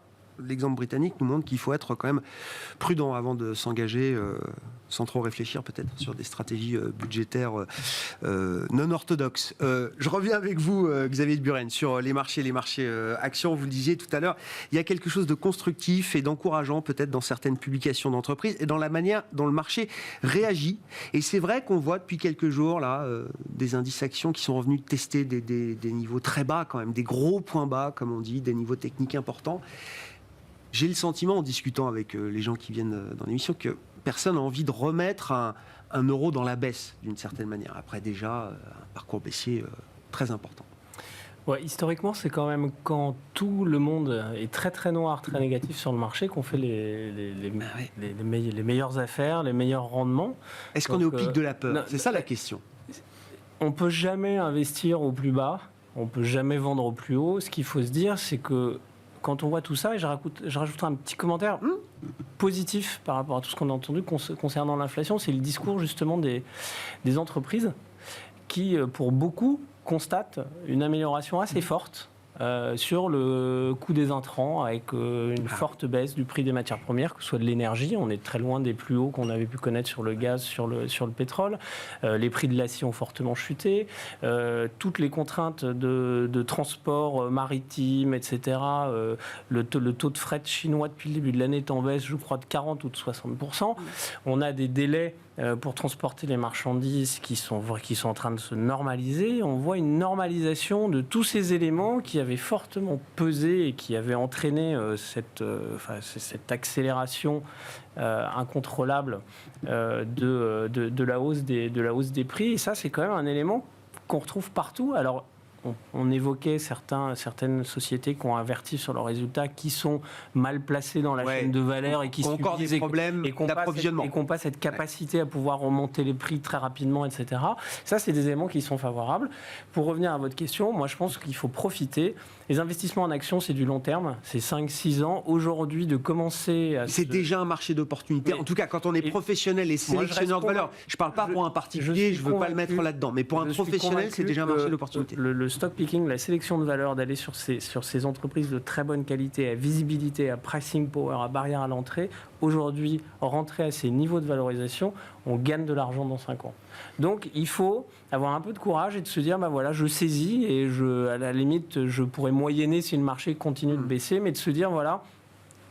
l'exemple britannique nous montre qu'il faut être quand même prudent avant de s'engager sans trop réfléchir peut-être sur des stratégies budgétaires non orthodoxes. Je reviens avec vous, Xavier de Buren, sur les marchés actions. Vous le disiez tout à l'heure, il y a quelque chose de constructif et d'encourageant peut-être dans certaines publications d'entreprises et dans la manière dont le marché réagit. Et c'est vrai qu'on voit depuis quelques jours là des indices actions qui sont revenus tester des niveaux très bas quand même, des gros points bas comme on dit, des niveaux techniques importants. J'ai le sentiment, en discutant avec les gens qui viennent dans l'émission, que personne n'a envie de remettre un euro dans la baisse, d'une certaine manière. Après déjà, un parcours baissier très important. Ouais, historiquement, c'est quand même quand tout le monde est très très noir, très négatif sur le marché qu'on fait les meilleures affaires, les meilleurs rendements. Est-ce qu'on est au pic de la peur ? C'est ça la question. On ne peut jamais investir au plus bas, on ne peut jamais vendre au plus haut. Ce qu'il faut se dire, c'est que quand on voit tout ça, et je rajouterai un petit commentaire positif par rapport à tout ce qu'on a entendu concernant l'inflation, c'est le discours justement des entreprises qui, pour beaucoup, constatent une amélioration assez forte sur le coût des intrants, avec une forte baisse du prix des matières premières, que ce soit de l'énergie. On est très loin des plus hauts qu'on avait pu connaître sur le gaz, sur le pétrole. Les prix de l'acier ont fortement chuté. Toutes les contraintes de transport maritime, etc. Le taux de fret chinois depuis le début de l'année est en baisse, je crois, de 40 ou de 60%. On a des délais pour transporter les marchandises qui sont en train de se normaliser. On voit une normalisation de tous ces éléments qui avaient fortement pesé et qui avaient entraîné cette accélération incontrôlable de la hausse des prix. Et ça, c'est quand même un élément qu'on retrouve partout. Alors, on évoquait certaines sociétés qui ont averti sur leurs résultats, qui sont mal placées dans la chaîne de valeur et qui ont encore des problèmes d'approvisionnement. Et qui n'ont pas cette capacité à pouvoir remonter les prix très rapidement, etc. Ça, c'est des éléments qui sont favorables. Pour revenir à votre question, moi, je pense qu'il faut profiter. Les investissements en actions, c'est du long terme. C'est 5-6 ans. Aujourd'hui, de commencer à... C'est déjà un marché d'opportunité. En tout cas, quand on est professionnel et sélectionneur de valeur, je ne parle pas pour un particulier, je ne veux pas le mettre là-dedans. Mais pour un professionnel, c'est déjà un marché d'opportunité. Le stock picking, la sélection de valeur, d'aller sur ces entreprises de très bonne qualité, à visibilité, à pricing power, à barrière à l'entrée, aujourd'hui, rentrer à ces niveaux de valorisation, on gagne de l'argent dans 5 ans. Donc, il faut avoir un peu de courage et de se dire, voilà, je saisis et à la limite, je pourrais moyenner si le marché continue de baisser, mais de se dire, voilà,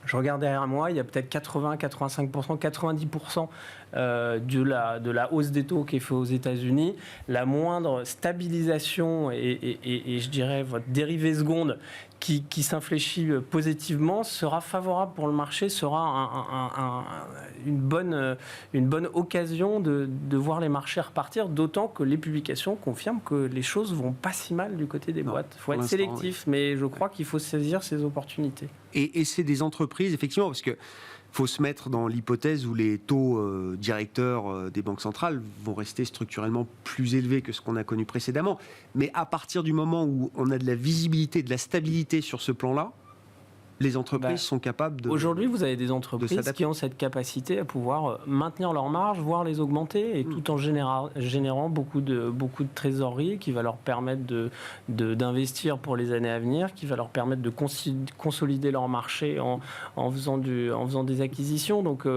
je regarde derrière moi, il y a peut-être 80, 85%, 90% de la hausse des taux qui est faite aux États-Unis. La moindre stabilisation et je dirais votre dérivée seconde qui s'infléchit positivement sera favorable pour le marché, sera une bonne occasion de voir les marchés repartir, d'autant que les publications confirment que les choses vont pas si mal du côté des boîtes. Il faut être sélectif, mais je crois qu'il faut saisir ces opportunités. Et c'est des entreprises, effectivement, parce que faut se mettre dans l'hypothèse où les taux directeurs des banques centrales vont rester structurellement plus élevés que ce qu'on a connu précédemment. Mais à partir du moment où on a de la visibilité, de la stabilité sur ce plan-là, les entreprises sont capables de... Aujourd'hui, vous avez des entreprises qui ont cette capacité à pouvoir maintenir leurs marges, voire les augmenter, et tout en générant beaucoup de trésorerie qui va leur permettre d'investir pour les années à venir, qui va leur permettre de consolider leur marché en faisant des acquisitions. Donc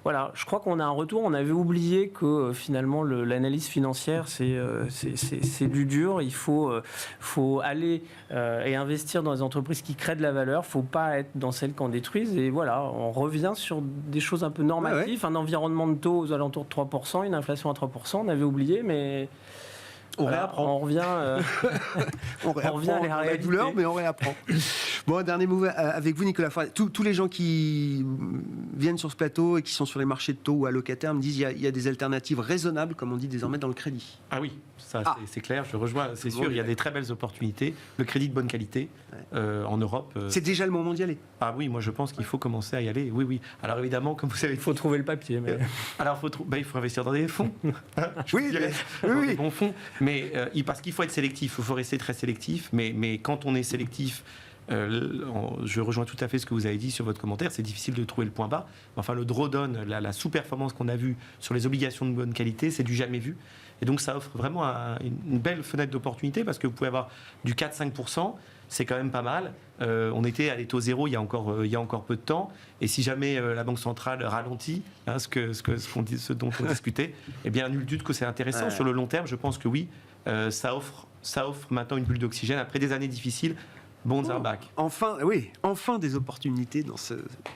voilà, je crois qu'on a un retour. On avait oublié que finalement l'analyse financière, c'est du dur. Il faut aller et investir dans les entreprises qui créent de la valeur. Il ne faut pas être dans celles qui en détruisent. Et voilà, on revient sur des choses un peu normatives. Un environnement de taux aux alentours de 3%, une inflation à 3%, on avait oublié, mais... réapprend. On revient, On revient à la la réalité. douleur, mais on réapprend. Bon, un dernier mot avec vous, Nicolas Forest. Tous les gens qui viennent sur ce plateau et qui sont sur les marchés de taux ou allocataires me disent qu'il y a des alternatives raisonnables, comme on dit désormais, dans le crédit. Ah oui, ça c'est clair, je rejoins, c'est sûr, il y a des très belles opportunités. Le crédit de bonne qualité en Europe. C'est déjà le moment d'y aller. Ah oui, moi je pense qu'il faut commencer à y aller. Oui, oui. Alors évidemment, comme vous savez, Il faut trouver le papier. Mais... alors il faut investir dans des fonds. Oui, Des bons fonds. Mais parce qu'il faut être sélectif, il faut rester très sélectif. Mais quand on est sélectif, je rejoins tout à fait ce que vous avez dit sur votre commentaire, c'est difficile de trouver le point bas. Enfin, le drawdown, la sous-performance qu'on a vue sur les obligations de bonne qualité, c'est du jamais vu. Et donc ça offre vraiment une belle fenêtre d'opportunité parce que vous pouvez avoir du 4-5%, c'est quand même pas mal. On était à des taux zéro il y a encore peu de temps. Et si jamais la Banque centrale ralentit, ce dont on discutait, eh bien nul doute que c'est intéressant. Ouais. Sur le long terme, je pense que oui, ça offre maintenant une bulle d'oxygène. Après des années difficiles, bonds are back. Enfin des opportunités dans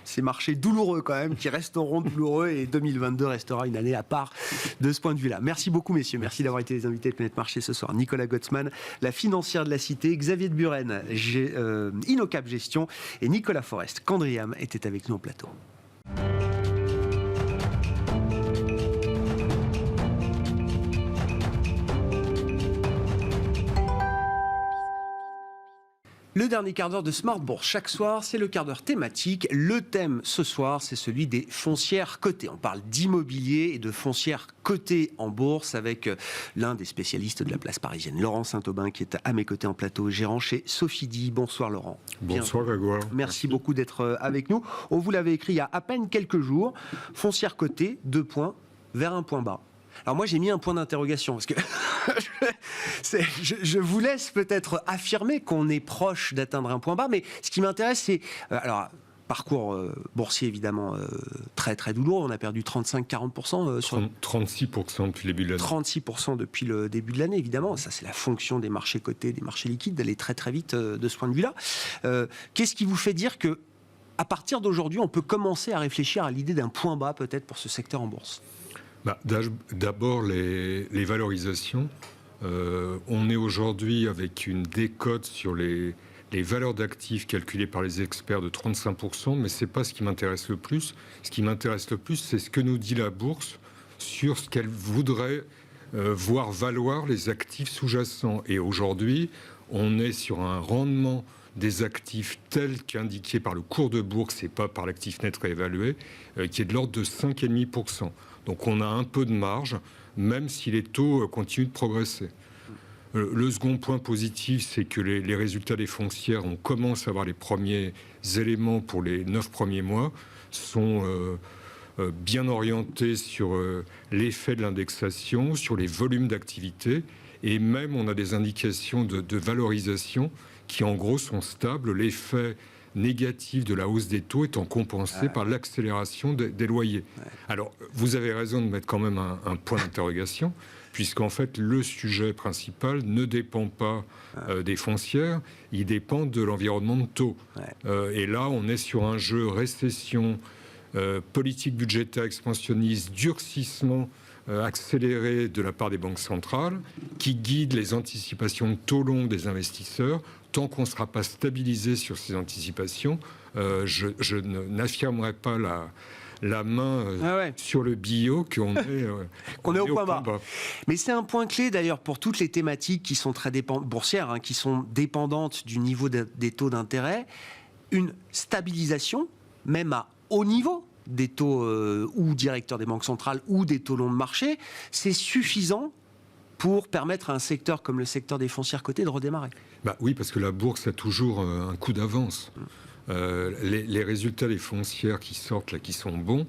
ces marchés douloureux quand même, qui resteront douloureux, et 2022 restera une année à part de ce point de vue-là. Merci beaucoup, messieurs. Merci d'avoir été les invités de Planète Marché ce soir. Nicolas Gottsman, la financière de la Cité, Xavier de Buren, Innocap Gestion, et Nicolas Forest, Candriam, étaient avec nous au plateau. Le dernier quart d'heure de Smart Bourse chaque soir, c'est le quart d'heure thématique. Le thème ce soir, c'est celui des foncières cotées. On parle d'immobilier et de foncières cotées en bourse avec l'un des spécialistes de la place parisienne, Laurent Saint-Aubin, qui est à mes côtés en plateau, gérant chez Sofidy. Bonsoir Laurent. Bonsoir Grégoire. Merci beaucoup d'être avec nous. On vous l'avait écrit il y a à peine quelques jours. Foncières cotées, 2 points, vers un point bas. Alors moi j'ai mis un point d'interrogation parce que je vous laisse peut-être affirmer qu'on est proche d'atteindre un point bas, mais ce qui m'intéresse c'est alors parcours boursier évidemment très très douloureux. On a perdu 35-40% sur 36% depuis le début de l'année. 36% depuis le début de l'année évidemment. Ça c'est la fonction des marchés cotés, des marchés liquides, d'aller très très vite de ce point de vue-là. Qu'est-ce qui vous fait dire que à partir d'aujourd'hui on peut commencer à réfléchir à l'idée d'un point bas peut-être pour ce secteur en bourse? D'abord, les valorisations. On est aujourd'hui avec une décote sur les valeurs d'actifs calculées par les experts de 35%, mais ce n'est pas ce qui m'intéresse le plus. Ce qui m'intéresse le plus, c'est ce que nous dit la bourse sur ce qu'elle voudrait voir valoir les actifs sous-jacents. Et aujourd'hui, on est sur un rendement des actifs tels qu'indiqué par le cours de bourse et pas par l'actif net réévalué, qui est de l'ordre de 5,5%. Donc on a un peu de marge, même si les taux continuent de progresser. Le second point positif, c'est que les résultats des foncières, on commence à avoir les premiers éléments pour les 9 premiers mois, sont bien orientés sur l'effet de l'indexation, sur les volumes d'activité, et même on a des indications de valorisation qui en gros sont stables. L'effet négatif de la hausse des taux étant compensé par l'accélération des loyers. Alors, vous avez raison de mettre quand même un point d'interrogation, puisqu'en fait, le sujet principal ne dépend pas des foncières, il dépend de l'environnement de taux. Et là, on est sur un jeu récession, politique budgétaire expansionniste, durcissement accéléré de la part des banques centrales, qui guide les anticipations de taux longs des investisseurs. Tant qu'on ne sera pas stabilisé sur ces anticipations, je n'affirmerai pas la main sur le bio qu'on est au point bas. Mais c'est un point clé d'ailleurs pour toutes les thématiques qui sont très boursières, qui sont dépendantes du niveau des taux d'intérêt. Une stabilisation, même à haut niveau, des taux ou directeurs des banques centrales ou des taux longs de marché, c'est suffisant pour permettre à un secteur comme le secteur des foncières cotées de redémarrer. Oui, parce que la bourse a toujours un coup d'avance. Les résultats des foncières qui sortent, là, qui sont bons,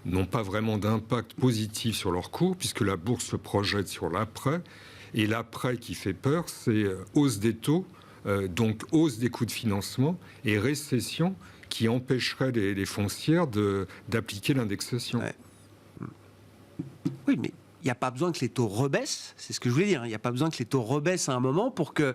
n'ont pas vraiment d'impact positif sur leur cours, puisque la bourse se projette sur l'après. Et l'après qui fait peur, c'est hausse des taux, donc hausse des coûts de financement et récession qui empêcherait les foncières d'appliquer l'indexation. Oui, mais il n'y a pas besoin que les taux rebaissent, c'est ce que je voulais dire, il n'y a pas besoin que les taux rebaissent à un moment pour que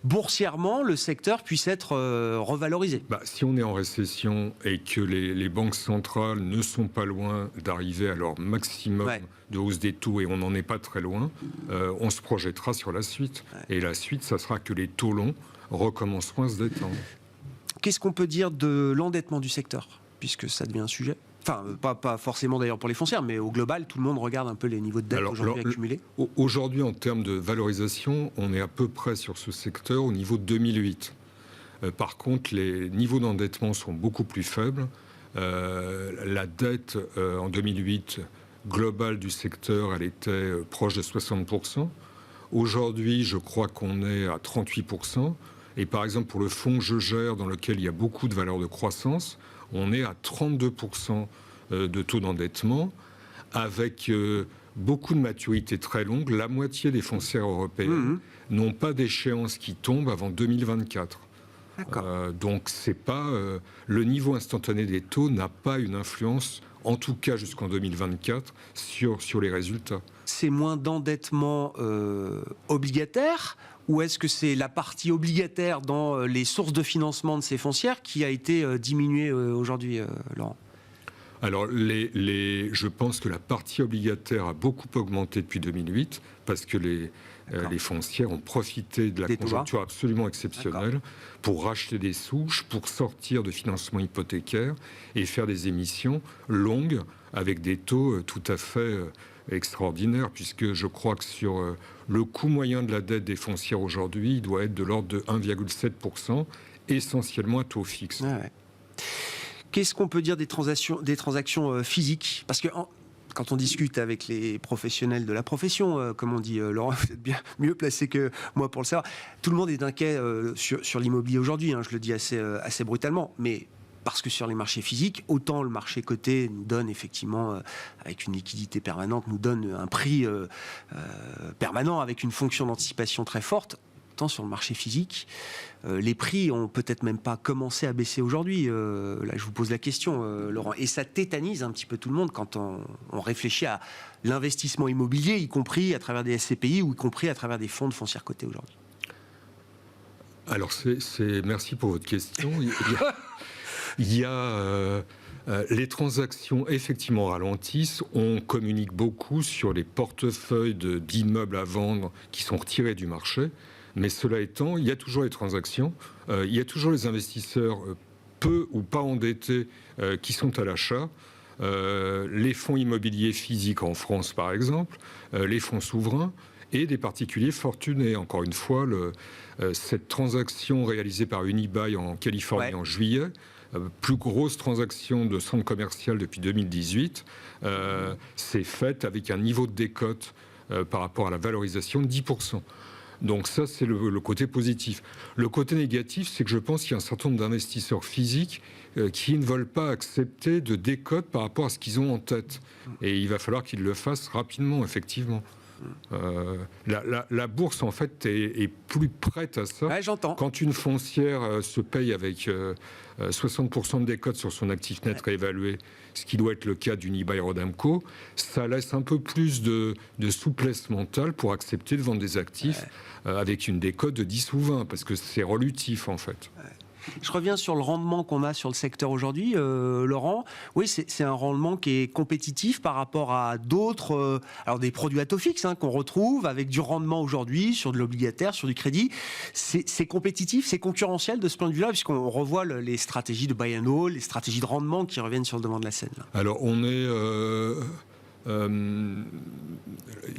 boursièrement le secteur puisse être revalorisé. Si on est en récession et que les banques centrales ne sont pas loin d'arriver à leur maximum de hausse des taux et on n'en est pas très loin, on se projettera sur la suite. Et la suite, ça sera que les taux longs recommenceront à se détendre. Qu'est-ce qu'on peut dire de l'endettement du secteur, puisque ça devient un sujet ? Enfin, pas forcément d'ailleurs pour les foncières, mais au global, tout le monde regarde un peu les niveaux de dette aujourd'hui accumulés. Aujourd'hui, en termes de valorisation, on est à peu près sur ce secteur au niveau de 2008. Par contre, les niveaux d'endettement sont beaucoup plus faibles. La dette en 2008 globale du secteur, elle était proche de 60%. Aujourd'hui, je crois qu'on est à 38%. Et par exemple, pour le fonds que je gère, dans lequel il y a beaucoup de valeurs de croissance, on est à 32% de taux d'endettement, avec beaucoup de maturité très longue. La moitié des foncières européennes n'ont pas d'échéance qui tombe avant 2024. Donc c'est pas le niveau instantané des taux n'a pas une influence, en tout cas jusqu'en 2024, sur les résultats. C'est moins d'endettement obligataire, ou est-ce que c'est la partie obligataire dans les sources de financement de ces foncières qui a été diminuée aujourd'hui, Laurent ? Alors, je pense que la partie obligataire a beaucoup augmenté depuis 2008 parce que les foncières ont profité de la conjoncture absolument exceptionnelle pour racheter des souches, pour sortir de financement hypothécaire et faire des émissions longues avec des taux tout à fait extraordinaires, puisque je crois que sur le coût moyen de la dette des foncières aujourd'hui, il doit être de l'ordre de 1,7%, essentiellement à taux fixe. Qu'est-ce qu'on peut dire des transactions physiques ? Parce que quand on discute avec les professionnels de la profession, comme on dit, Laurent, vous êtes bien mieux placé que moi pour le savoir, tout le monde est inquiet sur l'immobilier aujourd'hui, je le dis assez brutalement, mais parce que sur les marchés physiques, autant le marché coté nous donne effectivement, avec une liquidité permanente, nous donne un prix permanent avec une fonction d'anticipation très forte, autant sur le marché physique, les prix ont peut-être même pas commencé à baisser aujourd'hui. Là, je vous pose la question, Laurent. Et ça tétanise un petit peu tout le monde quand on réfléchit à l'investissement immobilier, y compris à travers des SCPI ou y compris à travers des fonds de foncière cotée aujourd'hui. Alors, merci pour votre question. Il y a les transactions effectivement ralentissent. On communique beaucoup sur les portefeuilles d'immeubles à vendre qui sont retirés du marché. Mais cela étant, il y a toujours les transactions, il y a toujours les investisseurs peu ou pas endettés qui sont à l'achat. Les fonds immobiliers physiques en France, par exemple, les fonds souverains et des particuliers fortunés. Encore une fois, cette transaction réalisée par Unibail en Californie en juillet, plus grosse transaction de centre commercial depuis 2018, c'est faite avec un niveau de décote par rapport à la valorisation de 10%. Donc ça, c'est le côté positif. Le côté négatif, c'est que je pense qu'il y a un certain nombre d'investisseurs physiques qui ne veulent pas accepter de décote par rapport à ce qu'ils ont en tête. Et il va falloir qu'ils le fassent rapidement, effectivement. La bourse, en fait, est plus prête à ça. Ouais, j'entends. Quand une foncière se paye avec 60% de décote sur son actif net réévalué, ce qui doit être le cas d'Unibail Rodamco, ça laisse un peu plus de souplesse mentale pour accepter de vendre des actifs avec une décote de 10 ou 20, parce que c'est relutif, en fait. Je reviens sur le rendement qu'on a sur le secteur aujourd'hui, Laurent. Oui, c'est un rendement qui est compétitif par rapport à d'autres, alors des produits à taux fixe qu'on retrouve avec du rendement aujourd'hui sur de l'obligataire, sur du crédit. C'est compétitif, c'est concurrentiel de ce point de vue-là, puisqu'on revoit les stratégies de buy and hold, les stratégies de rendement qui reviennent sur le devant de la scène. Alors, on est...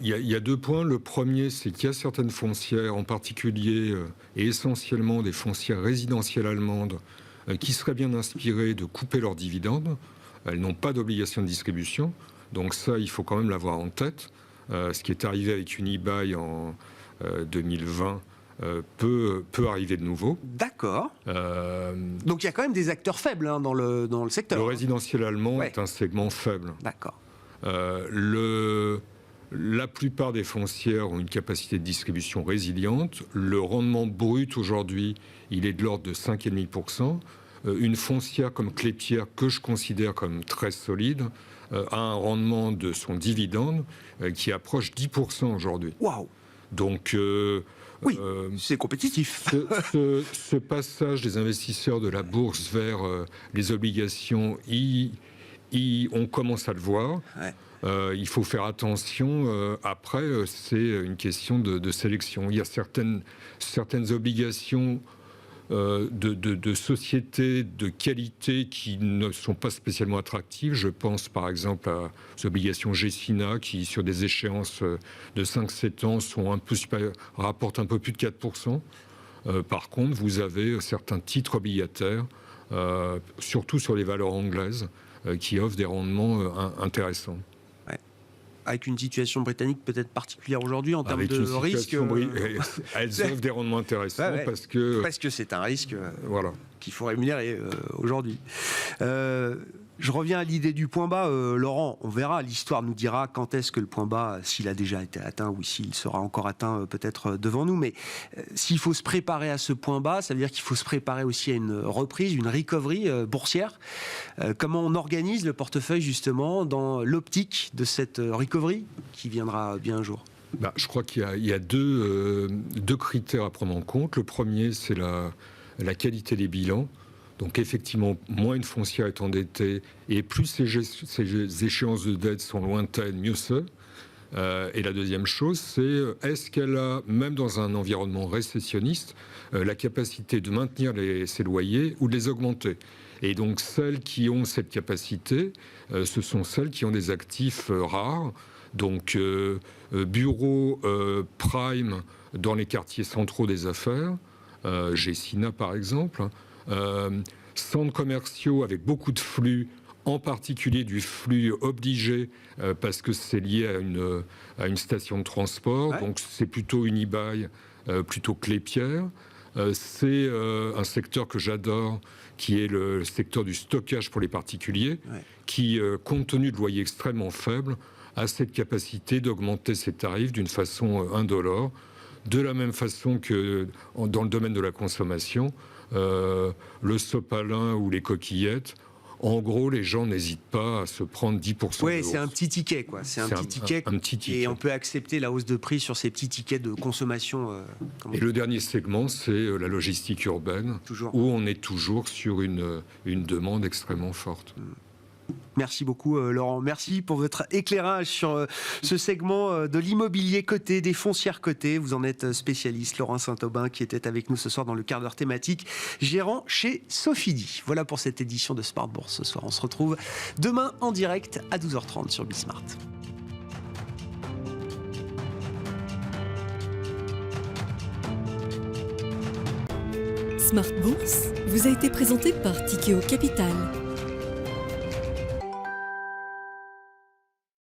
Il y a deux points. Le premier, c'est qu'il y a certaines foncières, en particulier et essentiellement des foncières résidentielles allemandes, qui seraient bien inspirées de couper leurs dividendes. Elles n'ont pas d'obligation de distribution. Donc ça, il faut quand même l'avoir en tête. Ce qui est arrivé avec Unibail en 2020 peut arriver de nouveau. D'accord. Donc il y a quand même des acteurs faibles dans le secteur. Le résidentiel allemand est un segment faible. D'accord. La plupart des foncières ont une capacité de distribution résiliente. Le rendement brut aujourd'hui, il est de l'ordre de 5,5%. une foncière comme Clépierre, que je considère comme très solide, a un rendement de son dividende qui approche 10% aujourd'hui. Waouh! Donc, oui, c'est compétitif. Ce passage des investisseurs de la bourse vers les obligations, on commence à le voir. Ouais. Il faut faire attention. Après, c'est une question de sélection. Il y a certaines obligations de sociétés de qualité qui ne sont pas spécialement attractives. Je pense par exemple aux obligations Gecina qui, sur des échéances de 5-7 ans, rapportent un peu plus de 4%. Par contre, vous avez certains titres obligataires, surtout sur les valeurs anglaises, qui offrent des rendements intéressants. Avec une situation britannique peut-être particulière aujourd'hui en termes de risque. Elles offrent des rendements intéressants parce que c'est un risque qu'il faut rémunérer aujourd'hui. Je reviens à l'idée du point bas. Laurent, on verra, l'histoire nous dira quand est-ce que le point bas, s'il a déjà été atteint ou s'il sera encore atteint peut-être devant nous. Mais s'il faut se préparer à ce point bas, ça veut dire qu'il faut se préparer aussi à une reprise, une recovery boursière. Comment on organise le portefeuille justement dans l'optique de cette recovery qui viendra bien un jour? Je crois qu'il y a deux critères à prendre en compte. Le premier, c'est la qualité des bilans. Donc effectivement, moins une foncière est endettée et plus ces échéances de dette sont lointaines, mieux c'est. Et la deuxième chose, c'est est-ce qu'elle a, même dans un environnement récessionniste, la capacité de maintenir ses loyers ou de les augmenter. Et donc celles qui ont cette capacité, ce sont celles qui ont des actifs rares. Donc bureaux prime dans les quartiers centraux des affaires, Gecina par exemple, centres commerciaux avec beaucoup de flux, en particulier du flux obligé, parce que c'est lié à une station de transport, donc c'est plutôt Unibail, plutôt Clépierre. C'est un secteur que j'adore, qui est le secteur du stockage pour les particuliers, qui, compte tenu de loyers extrêmement faibles, a cette capacité d'augmenter ses tarifs d'une façon indolore, de la même façon que dans le domaine de la consommation, le sopalin ou les coquillettes. En gros, les gens n'hésitent pas à se prendre 10%. Oui, c'est un petit ticket, quoi. C'est un petit ticket. Et on peut accepter la hausse de prix sur ces petits tickets de consommation. Et le dernier segment, c'est la logistique urbaine, où on est toujours sur une demande extrêmement forte. Merci beaucoup Laurent. Merci pour votre éclairage sur ce segment de l'immobilier coté, des foncières cotées. Vous en êtes spécialiste, Laurent Saint-Aubin, qui était avec nous ce soir dans le quart d'heure thématique, gérant chez Sofidy. Voilà pour cette édition de Smart Bourse ce soir. On se retrouve demain en direct à 12h30 sur Bismart. Smart Bourse vous a été présenté par Tikeo Capital.